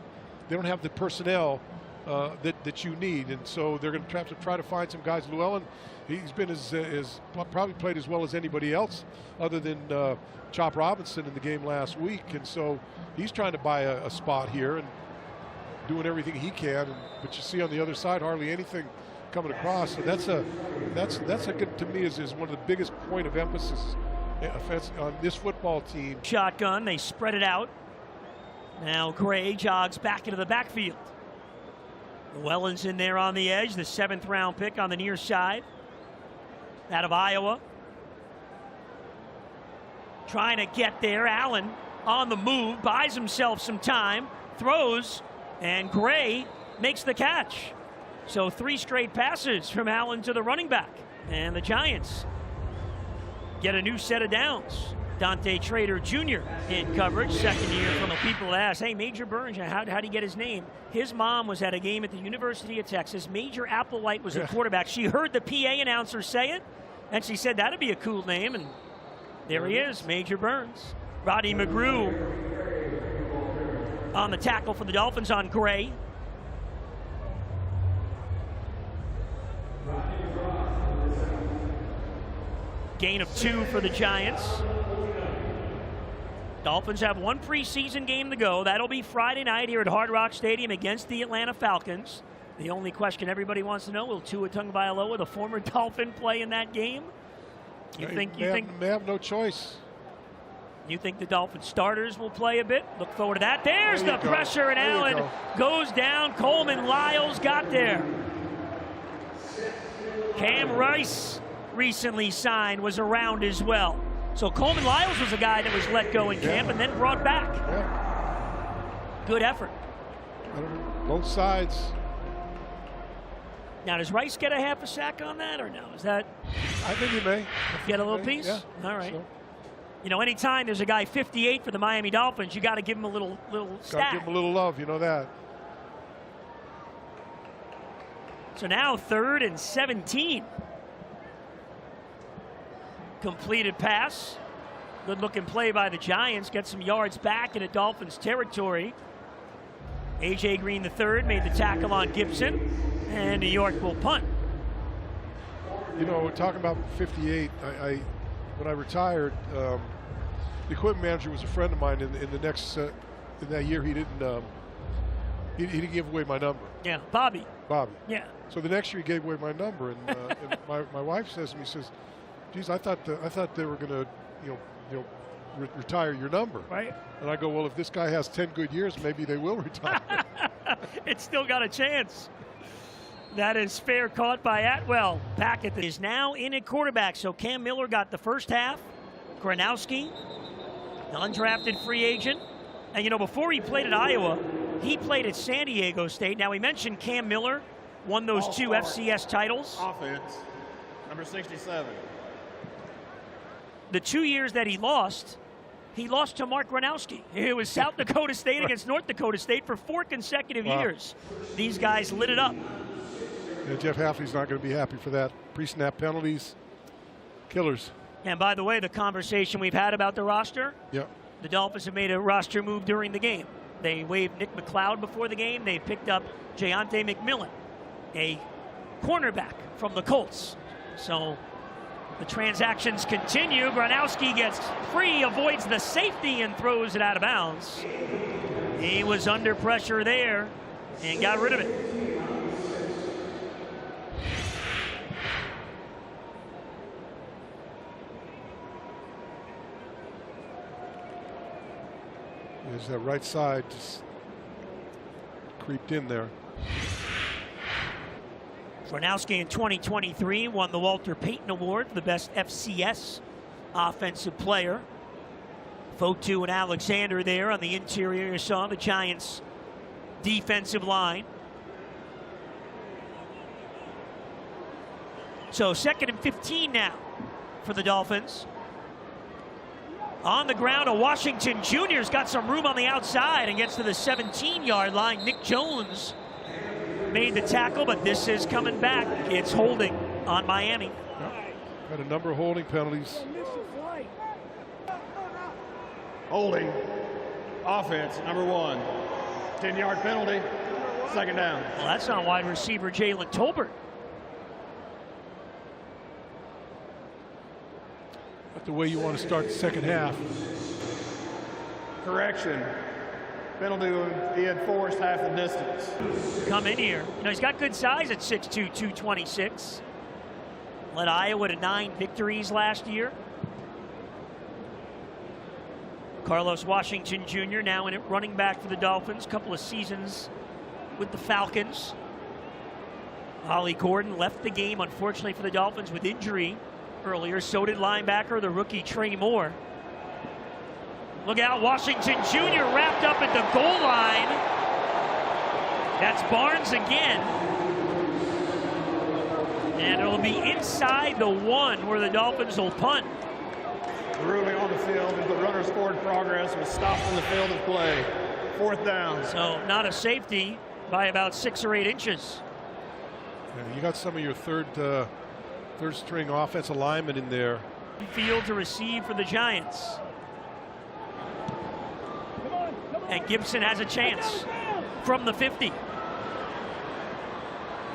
personnel that you need, and so they're going to have to try to find some guys. Llewellyn, he's been probably played as well as anybody else, other than Chop Robinson in the game last week, and so he's trying to buy a spot here and doing everything he can. But you see on the other side hardly anything coming across. So that's a good, to me, is one of the biggest point of emphasis on this football team. Shotgun, they spread it out. Now Gray jogs back into the backfield. Llewellyn's in there on the edge, the 7th round pick on the near side out of Iowa. Trying to get there. Allen on the move, buys himself some time, throws, and Gray makes the catch. So 3 straight passes from Allen to the running back. And the Giants get a new set of downs. Dante Trader Jr. in coverage, 2nd year. From the people that ask, hey, Major Burns, how'd he get his name? His mom was at a game at the University of Texas. Major Applewhite was the quarterback. She heard the PA announcer say it, and she said that'd be a cool name. And there he is, Major Burns. Roddy McGrew on the tackle for the Dolphins on Gray. Gain of 2 for the Giants. Dolphins have 1 preseason game to go. That'll be Friday night here at Hard Rock Stadium against the Atlanta Falcons. The only question everybody wants to know, will Tua Tagovailoa, the former Dolphin, play in that game? They have no choice. You think the Dolphin starters will play a bit? Look forward to that. There's the pressure, and Allen goes down. Coleman Lyles got there. Cam Rice recently signed, was around as well. So Coleman Lyles was a guy that was let go in camp and then brought back. Good effort. Both sides. Now, does Rice get a half a sack on that or no? Is that? I think he may. Get a little piece? Yeah. All right. So. Anytime there's a guy 58 for the Miami Dolphins, you got to give him a little stack. Got to give him a little love, you know that. So now 3rd and 17. Completed pass. Good looking play by the Giants. Get some yards back into Dolphins territory. A.J. Green III made the tackle on Gibson, and New York will punt. You know, talking about 58, when I retired, the equipment manager was a friend of mine. In that year, he didn't give away my number. Yeah, Bobby. Yeah. So the next year he gave away my number, and my wife says to me, says, "Geez, I thought they were going to, retire your number." Right. And I go, "Well, if this guy has 10 good years, maybe they will retire." It's still got a chance. That is fair, caught by Atwell. Packett is now in at quarterback. So Cam Miller got the first half. Gronowski, the undrafted free agent. And before he played at Iowa, he played at San Diego State. Now, we mentioned Cam Miller won those two FCS titles. Offense, number 67. The 2 years that he lost to Mark Gronowski. It was South Dakota State against North Dakota State for 4 consecutive years. These guys lit it up. Yeah, Jeff Hafley's not going to be happy for that. Pre-snap penalties, killers. And by the way, the conversation we've had about the roster, Yeah. the Dolphins have made a roster move during the game. They waived Nick McLeod before the game. They picked up Jayante McMillan, a cornerback from the Colts. So the transactions continue. Gronowski gets free, avoids the safety, and throws it out of bounds. He was under pressure there and got rid of it. There's that right side just creeped in there. Gronowski in 2023 won the Walter Payton Award for the best FCS offensive player. Fotu and Alexander there on the interior. You saw the Giants' defensive line. So 2nd and 15 now for the Dolphins. On the ground, a Washington Jr.'s got some room on the outside and gets to the 17-yard line. Nick Jones made the tackle, but this is coming back. It's holding on Miami. Got a number of holding penalties. Holding. Offense, number 1. 10-yard penalty. 2nd down. Well, that's on wide receiver Jalen Tolbert. Not the way you want to start the second half. Correction. Penalty, he had forced half the distance. Come in here. He's got good size at 6'2", 226. Led Iowa to 9 victories last year. Carlos Washington Jr. now in at running back for the Dolphins. Couple of seasons with the Falcons. Ollie Gordon left the game, unfortunately, for the Dolphins with injury earlier. So did linebacker, the rookie Trey Moore. Look out, Washington Jr. wrapped up at the goal line. That's Barnes again. And it'll be inside the 1 where the Dolphins will punt. The ruling on the field is the runner scored progress was stopped on the field of play. 4th down. So not a safety by about 6 or 8 inches. Yeah, you got some of your third string offensive linemen in there. Field to receive for the Giants. And Gibson has a chance from the 50.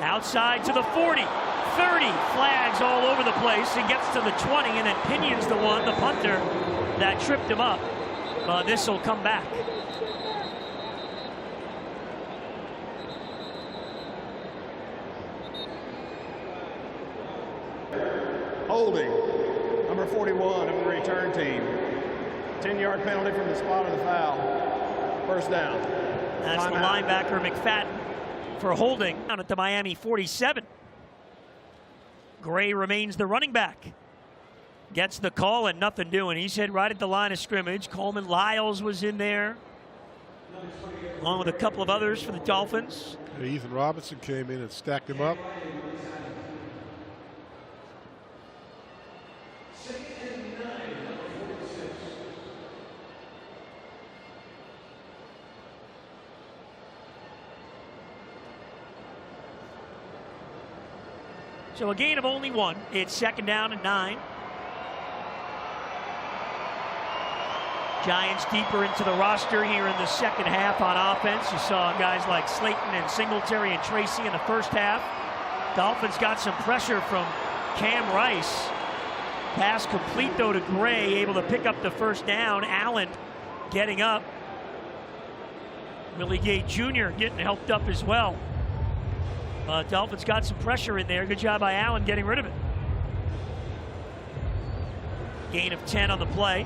Outside to the 40, 30, flags all over the place. He gets to the 20 and then pinions the punter that tripped him up. But this will come back. Holding. Number 41 of the return team. 10-yard penalty from the spot of the foul. 1st down. That's the linebacker McFadden for holding down at the Miami 47. Gray remains the running back. Gets the call and nothing doing. He's hit right at the line of scrimmage. Coleman Lyles was in there, along with a couple of others for the Dolphins. Yeah, Ethan Robinson came in and stacked him up. So a gain of only 1. It's 2nd down and 9. Giants deeper into the roster here in the second half on offense. You saw guys like Slayton and Singletary and Tracy in the first half. Dolphins got some pressure from Cam Rice. Pass complete though to Gray, able to pick up the first down. Allen getting up. Willie Gay Jr. getting helped up as well. Dolphins got some pressure in there. Good job by Allen getting rid of it. Gain of 10 on the play.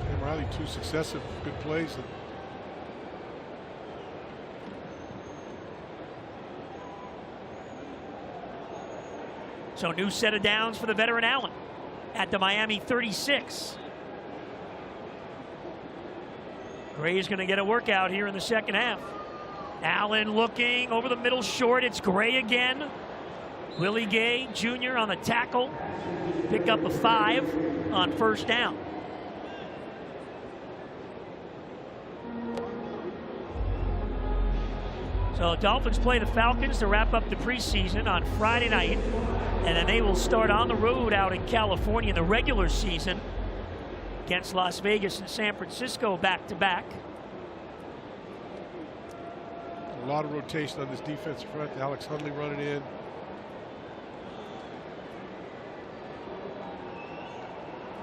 And Riley, 2 successive good plays. So new set of downs for the veteran Allen at the Miami 36. Gray's going to get a workout here in the second half. Allen looking over the middle short. It's Gray again. Willie Gay Jr. on the tackle. Pick up a 5 on first down. So Dolphins play the Falcons to wrap up the preseason on Friday night. And then they will start on the road out in California in the regular season against Las Vegas and San Francisco back-to-back. A lot of rotation on this defensive front. Alex Hundley running in.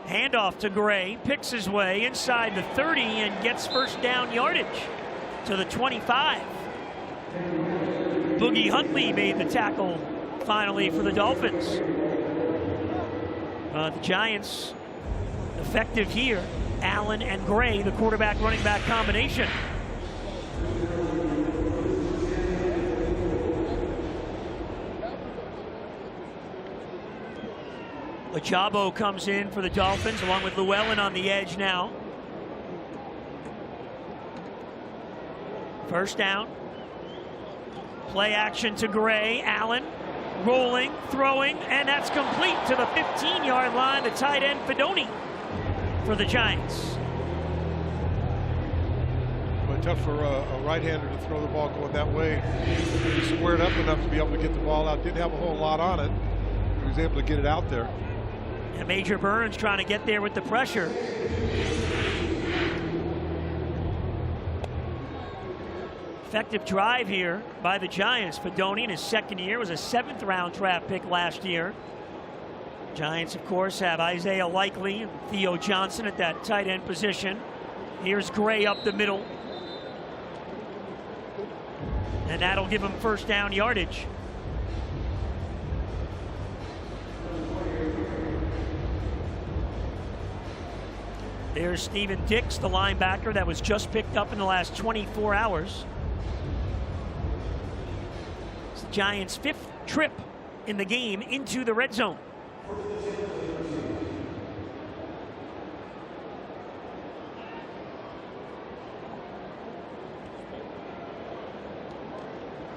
Handoff to Gray, picks his way inside the 30 and gets first down yardage to the 25. Boogie Huntley made the tackle finally for the Dolphins. The Giants effective here. Allen and Gray, the quarterback running back combination. Ojabo comes in for the Dolphins along with Llewellyn on the edge now. First down. Play action to Gray. Allen rolling, throwing, and that's complete to the 15-yard line. The tight end Fedoni for the Giants. But tough for a right-hander to throw the ball going that way. He squared up enough to be able to get the ball out. Didn't have a whole lot on it. He was able to get it out there. And Major Burns trying to get there with the pressure. Effective drive here by the Giants. Fedoni in his second year was a 7th-round draft pick last year. Giants, of course, have Isaiah Likely and Theo Johnson at that tight end position. Here's Gray up the middle. And that'll give him first down yardage. There's Steven Dix, the linebacker that was just picked up in the last 24 hours. It's the Giants' 5th trip in the game into the red zone.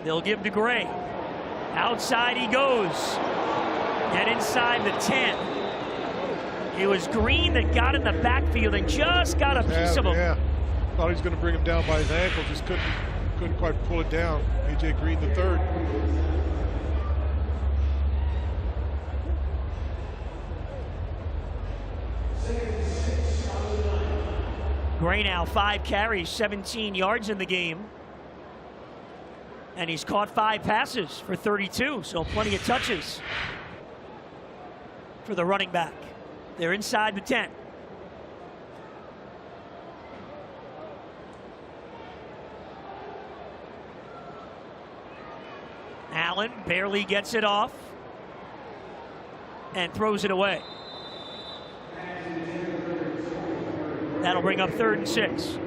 They'll give to Gray. Outside he goes. And inside the 10. It was Green that got in the backfield and just got a piece of him. Yeah, thought he was going to bring him down by his ankle, just couldn't quite pull it down. A.J. Green the third. Gray now 5 carries, 17 yards in the game. And he's caught 5 passes for 32, so plenty of touches for the running back. They're inside the 10. Allen barely gets it off and throws it away. That'll bring up 3rd and 6.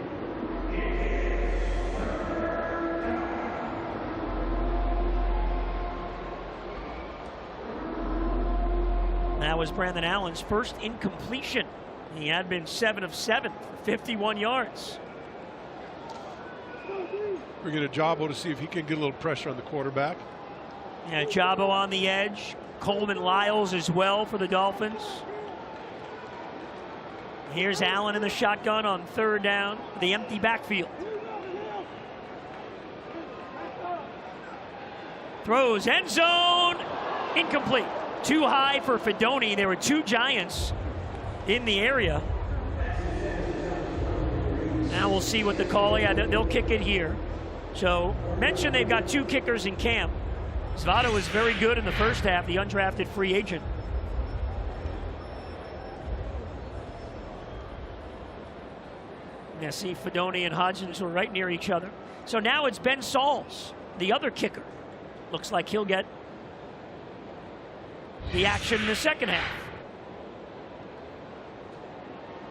That was Brandon Allen's first incompletion. He had been 7 of 7 for 51 yards. We're going to Ojabo to see if he can get a little pressure on the quarterback. Yeah, Ojabo on the edge. Coleman Lyles as well for the Dolphins. Here's Allen in the shotgun on 3rd down, the empty backfield. Throws, end zone, incomplete. Too high for Fedoni. There were 2 Giants in the area. Now we'll see what the call. Yeah, they'll kick it here. So mention they've got 2 kickers in camp. Zvada was very good in the first half, the undrafted free agent. Yeah, see, Fedoni and Hodgins were right near each other. So now it's Ben Sauls, the other kicker. Looks like he'll get the action in the second half.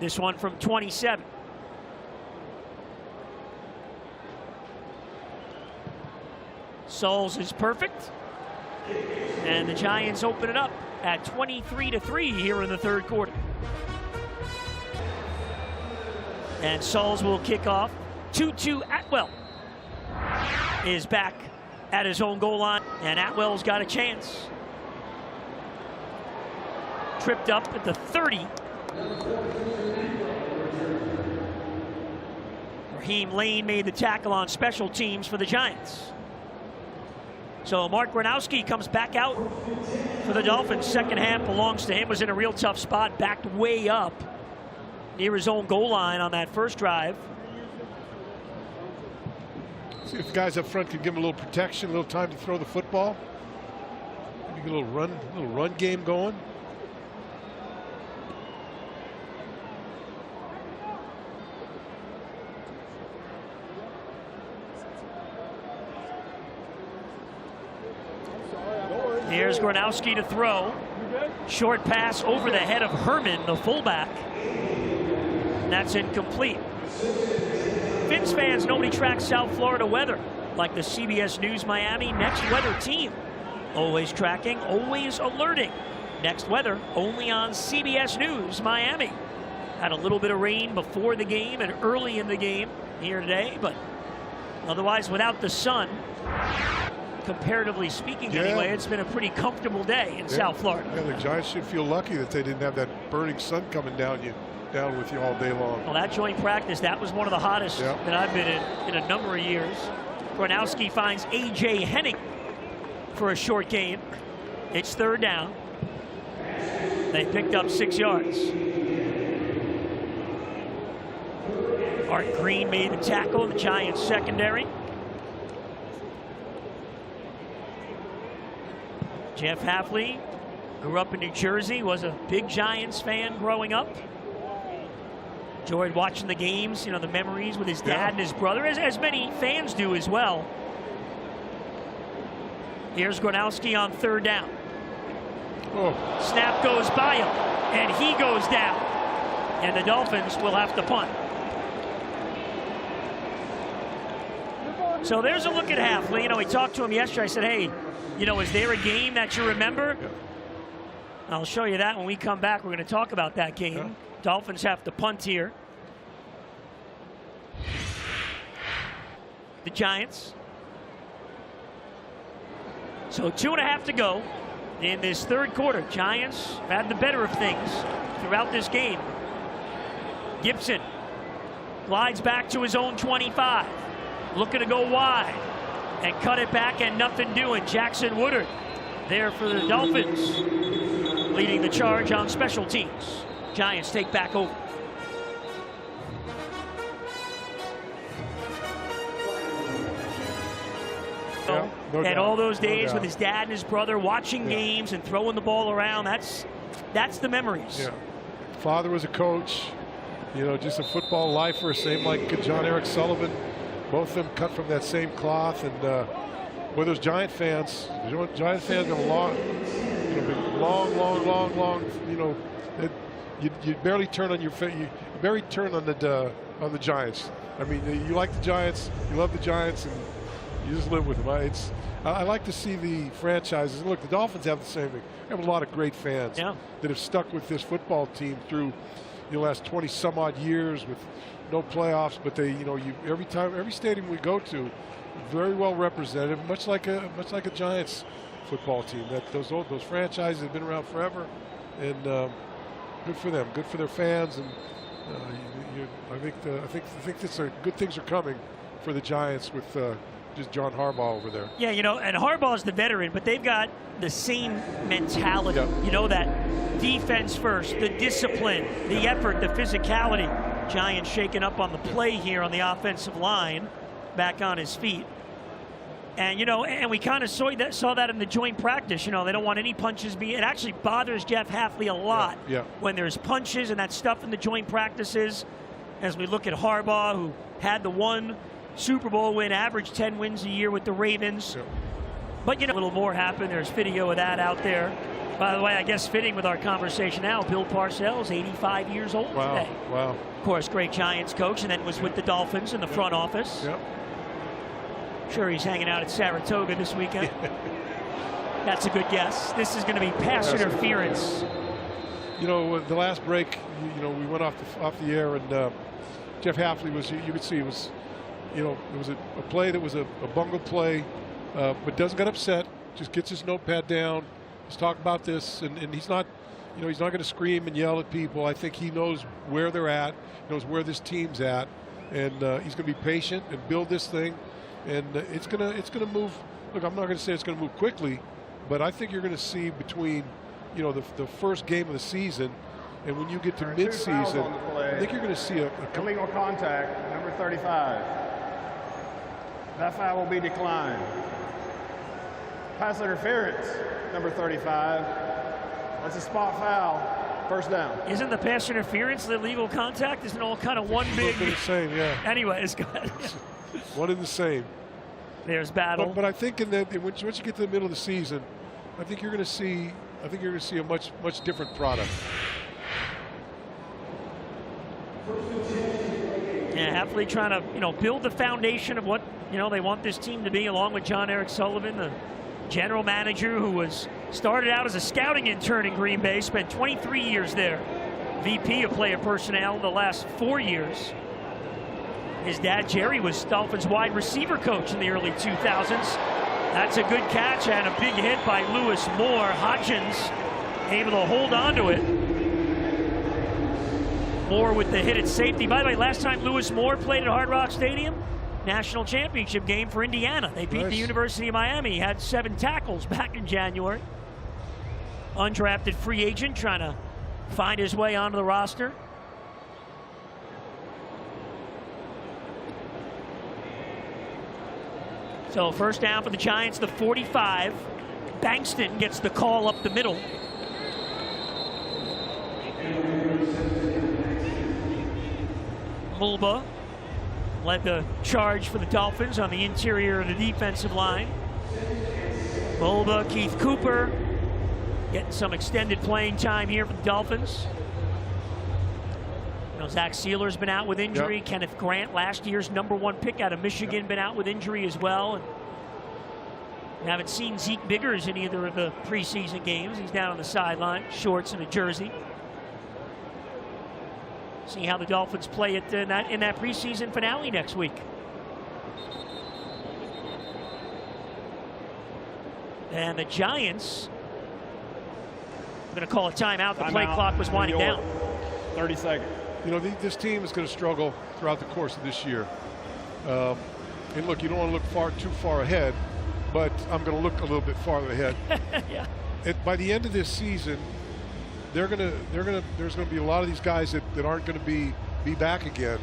This one from 27. Sauls is perfect. And the Giants open it up at 23-3 here in the third quarter. And Sauls will kick off. 2-2 Atwell is back at his own goal line. And Atwell's got a chance. Tripped up at the 30. Raheem Lane made the tackle on special teams for the Giants. So Mark Gronowski comes back out for the Dolphins. Second half belongs to him. Was in a real tough spot, backed way up near his own goal line on that first drive. See if the guys up front can give him a little protection, a little time to throw the football. Maybe a little run game going. Here's Gronowski to throw. Short pass over the head of Herman, the fullback. That's incomplete. Fins fans, nobody tracks South Florida weather like the CBS News Miami Next Weather team. Always tracking, always alerting. Next Weather only on CBS News Miami. Had a little bit of rain before the game and early in the game here today, but otherwise without the sun, comparatively speaking anyway, it's been a pretty comfortable day in South Florida. Yeah, the Giants should feel lucky that they didn't have that burning sun coming down with you all day long. Well, that joint practice, that was one of the hottest that I've been in a number of years. Gronowski finds A.J. Henning for a short gain. It's third down. They picked up 6 yards. Art Green made the tackle in the Giants secondary. Jeff Hafley grew up in New Jersey, was a big Giants fan growing up. Enjoyed watching the games, you know, the memories with his dad and his brother, as many fans do as well. Here's Gronowski on third down. Snap goes by him, and he goes down. And the Dolphins will have to punt. So there's a look at Hafley. You know, we talked to him yesterday. I said, hey, you know, is there a game that you remember? I'll show you that when we come back. We're going to talk about that game. Dolphins have to punt here. The Giants. So 2.5 to go in this third quarter. Giants had the better of things throughout this game. Gibson glides back to his own 25. Looking to go wide and cut it back, and nothing doing. Jackson Woodard there for the Dolphins, leading the charge on special teams. Giants take back over. No and doubt. all those days No with his dad and his brother watching games and throwing the ball around, that's the memories. Yeah. Father was a coach, you know, just a football lifer, same like John Eric Sullivan. Both of them cut from that same cloth, and boy, those Giant fans have been long, you know, you barely turn on you barely turn on the Giants. I mean, you like the Giants, you love the Giants, and you just live with them. I like to see the franchises. Look, the Dolphins have the same thing. They have a lot of great fans that have stuck with this football team through the last 20 some odd years with no playoffs, but they, you know, every stadium we go to, very well represented, much like a Giants football team. That those franchises have been around forever, and good for them, good for their fans, and I think good things are coming for the Giants with just John Harbaugh over there. Yeah, you know, and Harbaugh's the veteran, but they've got the same mentality. You know, that defense first, the discipline, the effort, the physicality. Giants shaken up on the play here on the offensive line, back on his feet. And, you know, and we kind of saw that in the joint practice. You know, they don't want any punches being. It actually bothers Jeff Hafley a lot when there's punches and that stuff in the joint practices. As we look at Harbaugh, who had the one Super Bowl win, averaged 10 wins a year with the Ravens. But, you know, a little more happened. There's video of that out there. By the way, I guess fitting with our conversation now, Bill Parcells, 85 years old today. Wow. Of course, great Giants coach, and then was with the Dolphins in the front office. Sure, he's hanging out at Saratoga this weekend. That's a good guess. This is going to be pass interference. You know, the last break, you know, we went off the air, and Jeff Hafley was, you could see, it was, you know, it was a play that was a bungled play, but doesn't get upset, just gets his notepad down. He's talking about this, and he's not, you know, he's not going to scream and yell at people. I think he knows where they're at, knows where this team's at, and he's going to be patient and build this thing. And it's gonna move. Look, I'm not going to say it's going to move quickly, but I think you're going to see between, you know, the first game of the season and when you get to mid-season, I think you're going to see a illegal contact, number 35. That foul will be declined. Pass interference, number 35. That's a spot foul. First down. Isn't the pass interference the illegal contact? Isn't it all kind of one big? The same, yeah. Anyways, go ahead. One and the same. There's battle. But I think once you get to the middle of the season, I think you're going to see. I think you're going to see a much different product. Yeah, Hafley trying to, you know, build the foundation of what, you know, they want this team to be, along with John Eric Sullivan, the general manager who started out as a scouting intern in Green Bay, spent 23 years there, VP of player personnel the last 4 years. His dad, Jerry, was Dolphins wide receiver coach in the early 2000s. That's a good catch and a big hit by Lewis Moore. Hodgins able to hold on to it. Moore with the hit at safety. By the way, last time Lewis Moore played at Hard Rock Stadium, national championship game for Indiana. They beat the University of Miami. He had 7 tackles back in January. Undrafted free agent trying to find his way onto the roster. So first down for the Giants, the 45. Bankston gets the call up the middle. Mulba led the charge for the Dolphins on the interior of the defensive line. Mulba, Keith Cooper getting some extended playing time here for the Dolphins. You know, Zach Sealer's been out with injury. Kenneth Grant, last year's #1 pick out of Michigan, been out with injury as well. And we haven't seen Zeke Biggers in either of the preseason games. He's down on the sideline, shorts and a jersey. See how the Dolphins play it in that preseason finale next week. And the Giants are going to call a timeout. The play clock was winding down. 30 seconds. You know, this team is going to struggle throughout the course of this year. And look, you don't want to look too far ahead, but I'm going to look a little bit farther ahead. By the end of this season, there's going to be a lot of these guys that aren't going to be back again.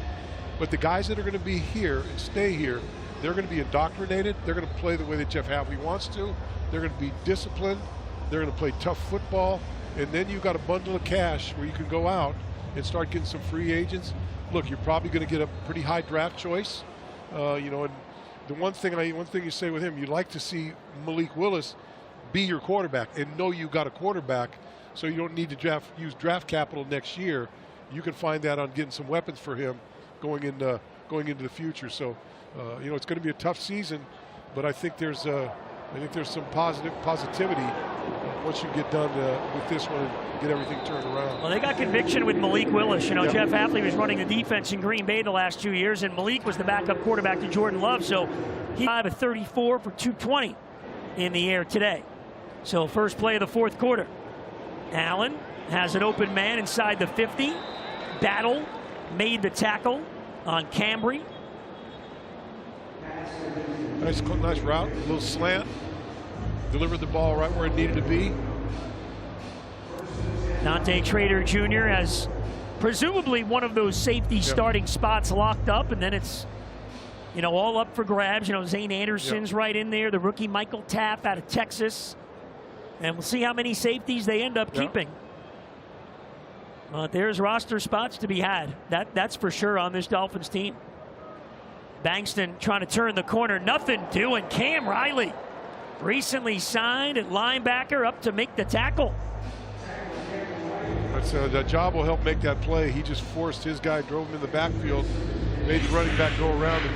But the guys that are going to be here and stay here, they're going to be indoctrinated. They're going to play the way that Jeff Hafley wants to. They're going to be disciplined. They're going to play tough football. And then you've got a bundle of cash where you can go out and start getting some free agents. Look, you're probably going to get a pretty high draft choice. You know, and the one thing you say with him, you'd like to see Malik Willis be your quarterback and know you got a quarterback, so you don't need to use draft capital next year. You can find that on getting some weapons for him going into the future. So, you know, it's going to be a tough season, but I think there's some positivity once you get done with this one and get everything turned around. Well, they got conviction with Malik Willis. You know, Jeff Hafley was running the defense in Green Bay the last 2 years, and Malik was the backup quarterback to Jordan Love. So he had a 34 for 220 in the air today. So first play of the fourth quarter. Allen has an open man inside the 50. Battle made the tackle on Cambry. Nice route, a little slant. Delivered the ball right where it needed to be. Dante Trader Jr. has presumably one of those safety starting spots locked up, and then it's, you know, all up for grabs. You know, Zane Anderson's right in there, the rookie Michael Tapp out of Texas. And we'll see how many safeties they end up keeping. There's roster spots to be had. That's for sure on this Dolphins team. Bankston trying to turn the corner. Nothing doing. Cam Riley, recently signed at linebacker, up to make the tackle. That job will help make that play. He just forced his guy, drove him in the backfield, made the running back go around, and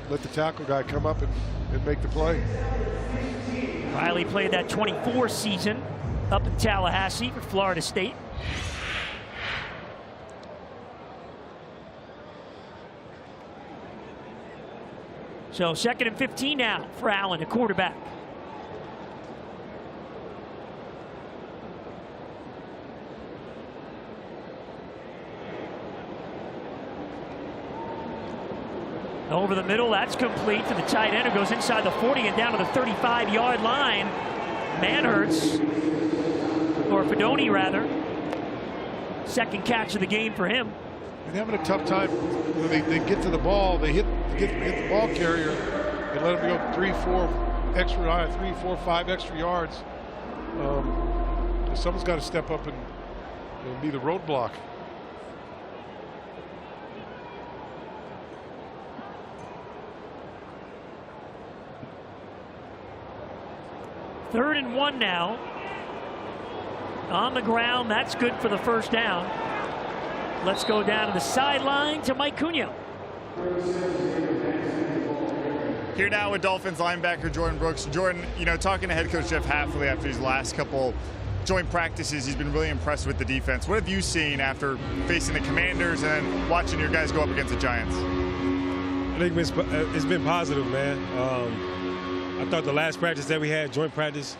let the tackle guy come up and make the play. Riley played that 24 season up in Tallahassee for Florida State. So 2nd and 15 now for Allen, the quarterback. Over the middle, that's complete to the tight end, who goes inside the 40 and down to the 35-yard line. Manhurts, or Fedoni rather. Second catch of the game for him. They're having a tough time. They get to the ball, they hit the ball carrier, and let them go 3, 4, 5 extra yards. Someone's got to step up and be the roadblock. Third and 1 now. On the ground, that's good for the first down. Let's go down to the sideline to Mike Cunha. Here now with Dolphins linebacker Jordan Brooks. Jordan, you know, talking to head coach Jeff Hafley after these last couple joint practices, he's been really impressed with the defense. What have you seen after facing the Commanders and then watching your guys go up against the Giants? I think it's been positive, man. I thought the last practice that we had, joint practice.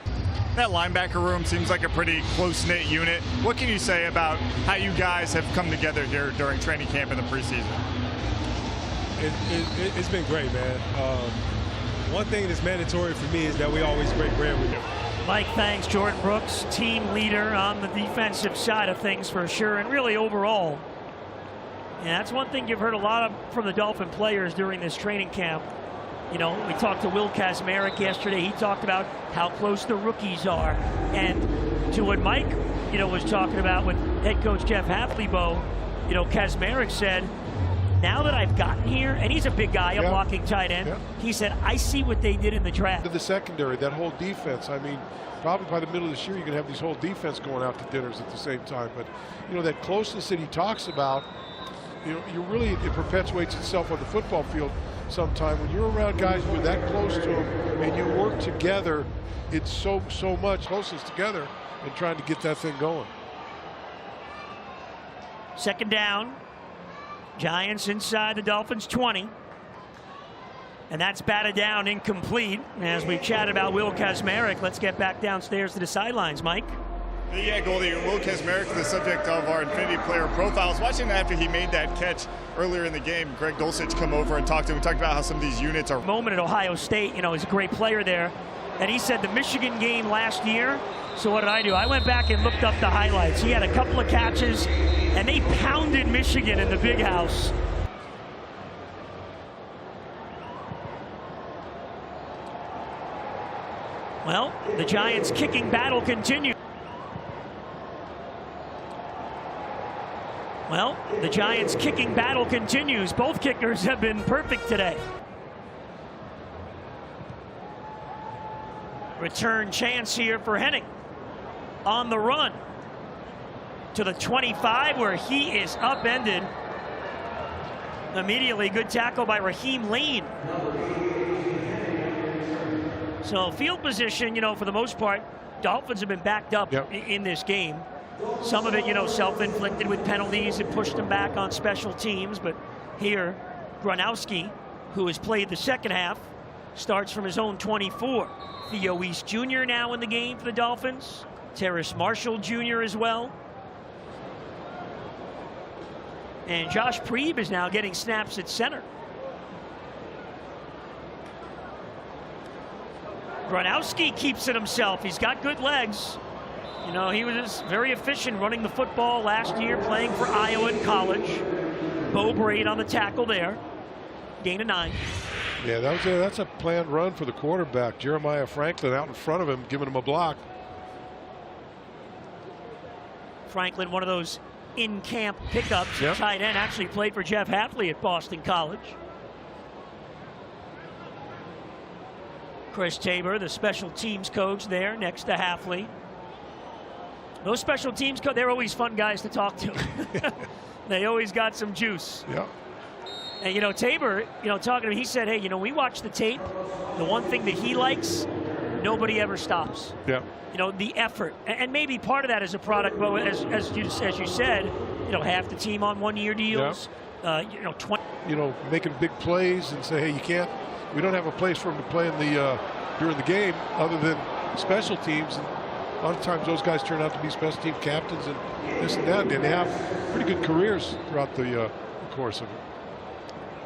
That linebacker room seems like a pretty close-knit unit. What can you say about how you guys have come together here during training camp in the preseason? It's been great, man. One thing that's mandatory for me is that we always break bread with you. Mike thanks Jordan Brooks, team leader on the defensive side of things for sure, and really overall. And that's one thing you've heard a lot of from the Dolphin players during this training camp. You know, we talked to Will Kazmarek yesterday. He talked about how close the rookies are. And to what Mike, you know, was talking about with head coach Jeff Hafley, you know, Kazmarek said, now that I've gotten here, and he's a big guy, a blocking tight end, he said, I see what they did in the draft. To the secondary, that whole defense, I mean, probably by the middle of this year, you're going to have this whole defense going out to dinners at the same time. But, you know, that closeness that he talks about, you know, it perpetuates itself on the football field sometime. When you're around guys who are that close to them and you work together, it's so much closeness together and trying to get that thing going. Second down. Giants inside the Dolphins 20. And that's batted down, incomplete. As we chat about Will Kazmarek, let's get back downstairs to the sidelines, Mike. Yeah, Goldie, Will Kazmarek, the subject of our Infinity Player profiles. Watching after he made that catch earlier in the game, Greg Dulcich come over and talked to him. We talked about how some of these units are. Moment at Ohio State, you know, he's a great player there. And he said the Michigan game last year. So what did I do? I went back and looked up the highlights. He had a couple of catches, and they pounded Michigan in the big house. Well, the Giants' kicking battle continues. Well, the Giants' kicking battle continues. Both kickers have been perfect today. Return chance here for Henning. On the run to the 25, where he is upended. Immediately, good tackle by Raheem Lane. So field position, you know, for the most part, Dolphins have been backed up in this game. Some of it, you know, self-inflicted with penalties and pushed them back on special teams. But here, Gronowski, who has played the second half, starts from his own 24. Theo East Jr. now in the game for the Dolphins. Terrace Marshall Jr. as well. And Josh Preeb is now getting snaps at center. Gronowski keeps it himself. He's got good legs. You know, he was very efficient running the football last year, playing for Iowa in college. Bo Braid on the tackle there. Gain of 9. Yeah, that's a planned run for the quarterback. Jeremiah Franklin out in front of him, giving him a block. Franklin, one of those in-camp pickups. Yep. Tight end, actually played for Jeff Hafley at Boston College. Chris Tabor, the special teams coach there next to Hafley. Those special teams coach, they're always fun guys to talk to. They always got some juice. Yeah. And, you know, Tabor, you know, talking to him, he said, hey, you know, we watch the tape. The one thing that he likes, nobody ever stops. Yeah. You know, the effort. And maybe part of that is a product, but as you said, you know, half the team on one-year deals. Yeah. You know, 20. You know, making big plays and say, hey, you can't, we don't have a place for him to play in the during the game other than special teams. And a lot of times those guys turn out to be special team captains and this and that, and they have pretty good careers throughout the course of it.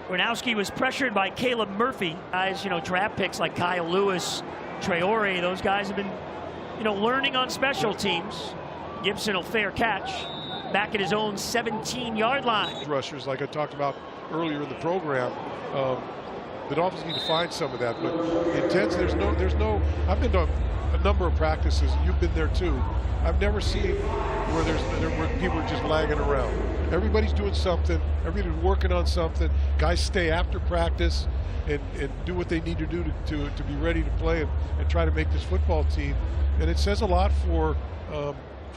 Gronowski was pressured by Caleb Murphy. Guys, you know, draft picks like Kyle Lewis, Traore, those guys have been, you know, learning on special teams. Gibson will fair catch back at his own 17-yard line. Rushers, like I talked about earlier in the program, the Dolphins need to find some of that. But the intensity, there's no. I've been to a number of practices. You've been there too. I've never seen where people are just lagging around. Everybody's doing something. Everybody's working on something. Guys stay after practice and do what they need to do to be ready to play and try to make this football team. And it says a lot for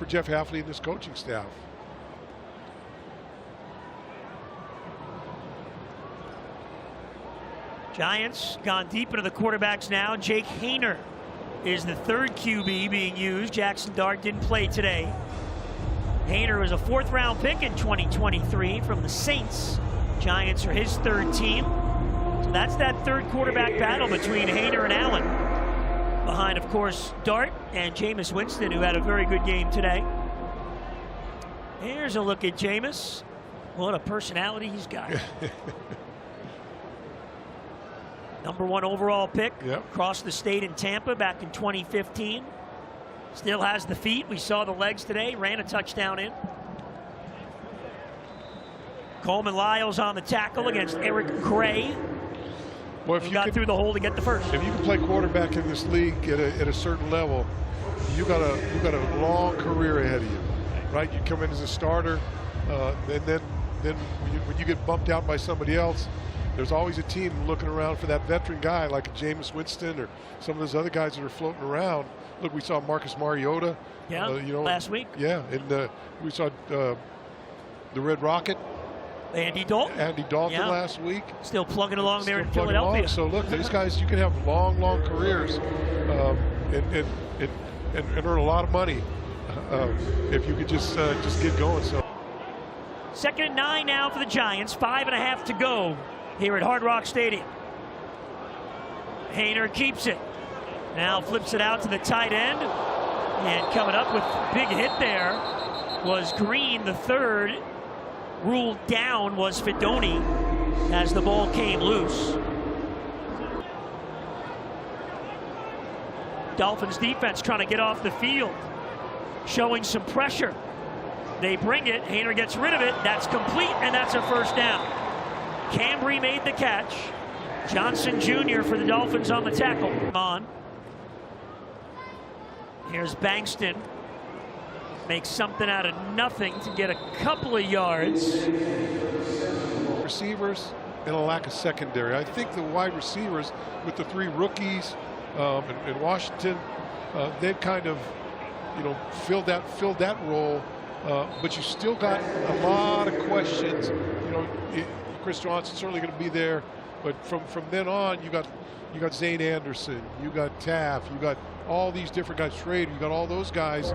Jeff Hafley and this coaching staff. Giants gone deep into the quarterbacks now. Jake Haener is the third QB being used. Jackson Dart didn't play today. Haener was a 4th-round pick in 2023 from the Saints. Giants are his third team. So that's that third quarterback battle between Haener and Allen. Behind, of course, Dart and Jameis Winston, who had a very good game today. Here's a look at Jameis. What a personality he's got. Number 1 overall pick. Yep. Across the state in Tampa back in 2015. Still has the feet. We saw the legs today. Ran a touchdown in. Coleman Lyles on the tackle against Eric Gray. Well, if who you got through the hole to get the first. If you can play quarterback in this league at a certain level, you got a long career ahead of you, right? You come in as a starter, and then when you get bumped out by somebody else, there's always a team looking around for that veteran guy like a Jameis Winston or some of those other guys that are floating around. Look, we saw Marcus Mariota. Yeah, last week. Yeah, and we saw the Red Rocket. Andy Dalton. Yeah. Last week. Still plugging along there in Philadelphia. So look, these guys, you can have long careers and earn a lot of money if you could just get going. So 2nd and 9 now for the Giants. 5.5 to go here at Hard Rock Stadium. Haener keeps it. Now flips it out to the tight end. And coming up with a big hit there was Green, the third. Ruled down was Fidoni as the ball came loose. Dolphins defense trying to get off the field, showing some pressure. They bring it, Haener gets rid of it, that's complete, and that's a first down. Cambry made the catch. Johnson Jr. for the Dolphins on the tackle. On. Here's Bankston. Makes something out of nothing to get a couple of yards. Receivers and a lack of secondary. I think the wide receivers with the 3 rookies in Washington, they've kind of, filled that role. But you still got a lot of questions. Chris Johnson's certainly going to be there, but from then on, you got Zane Anderson, you got Taft, you got all these different guys. Schrader, you got all those guys.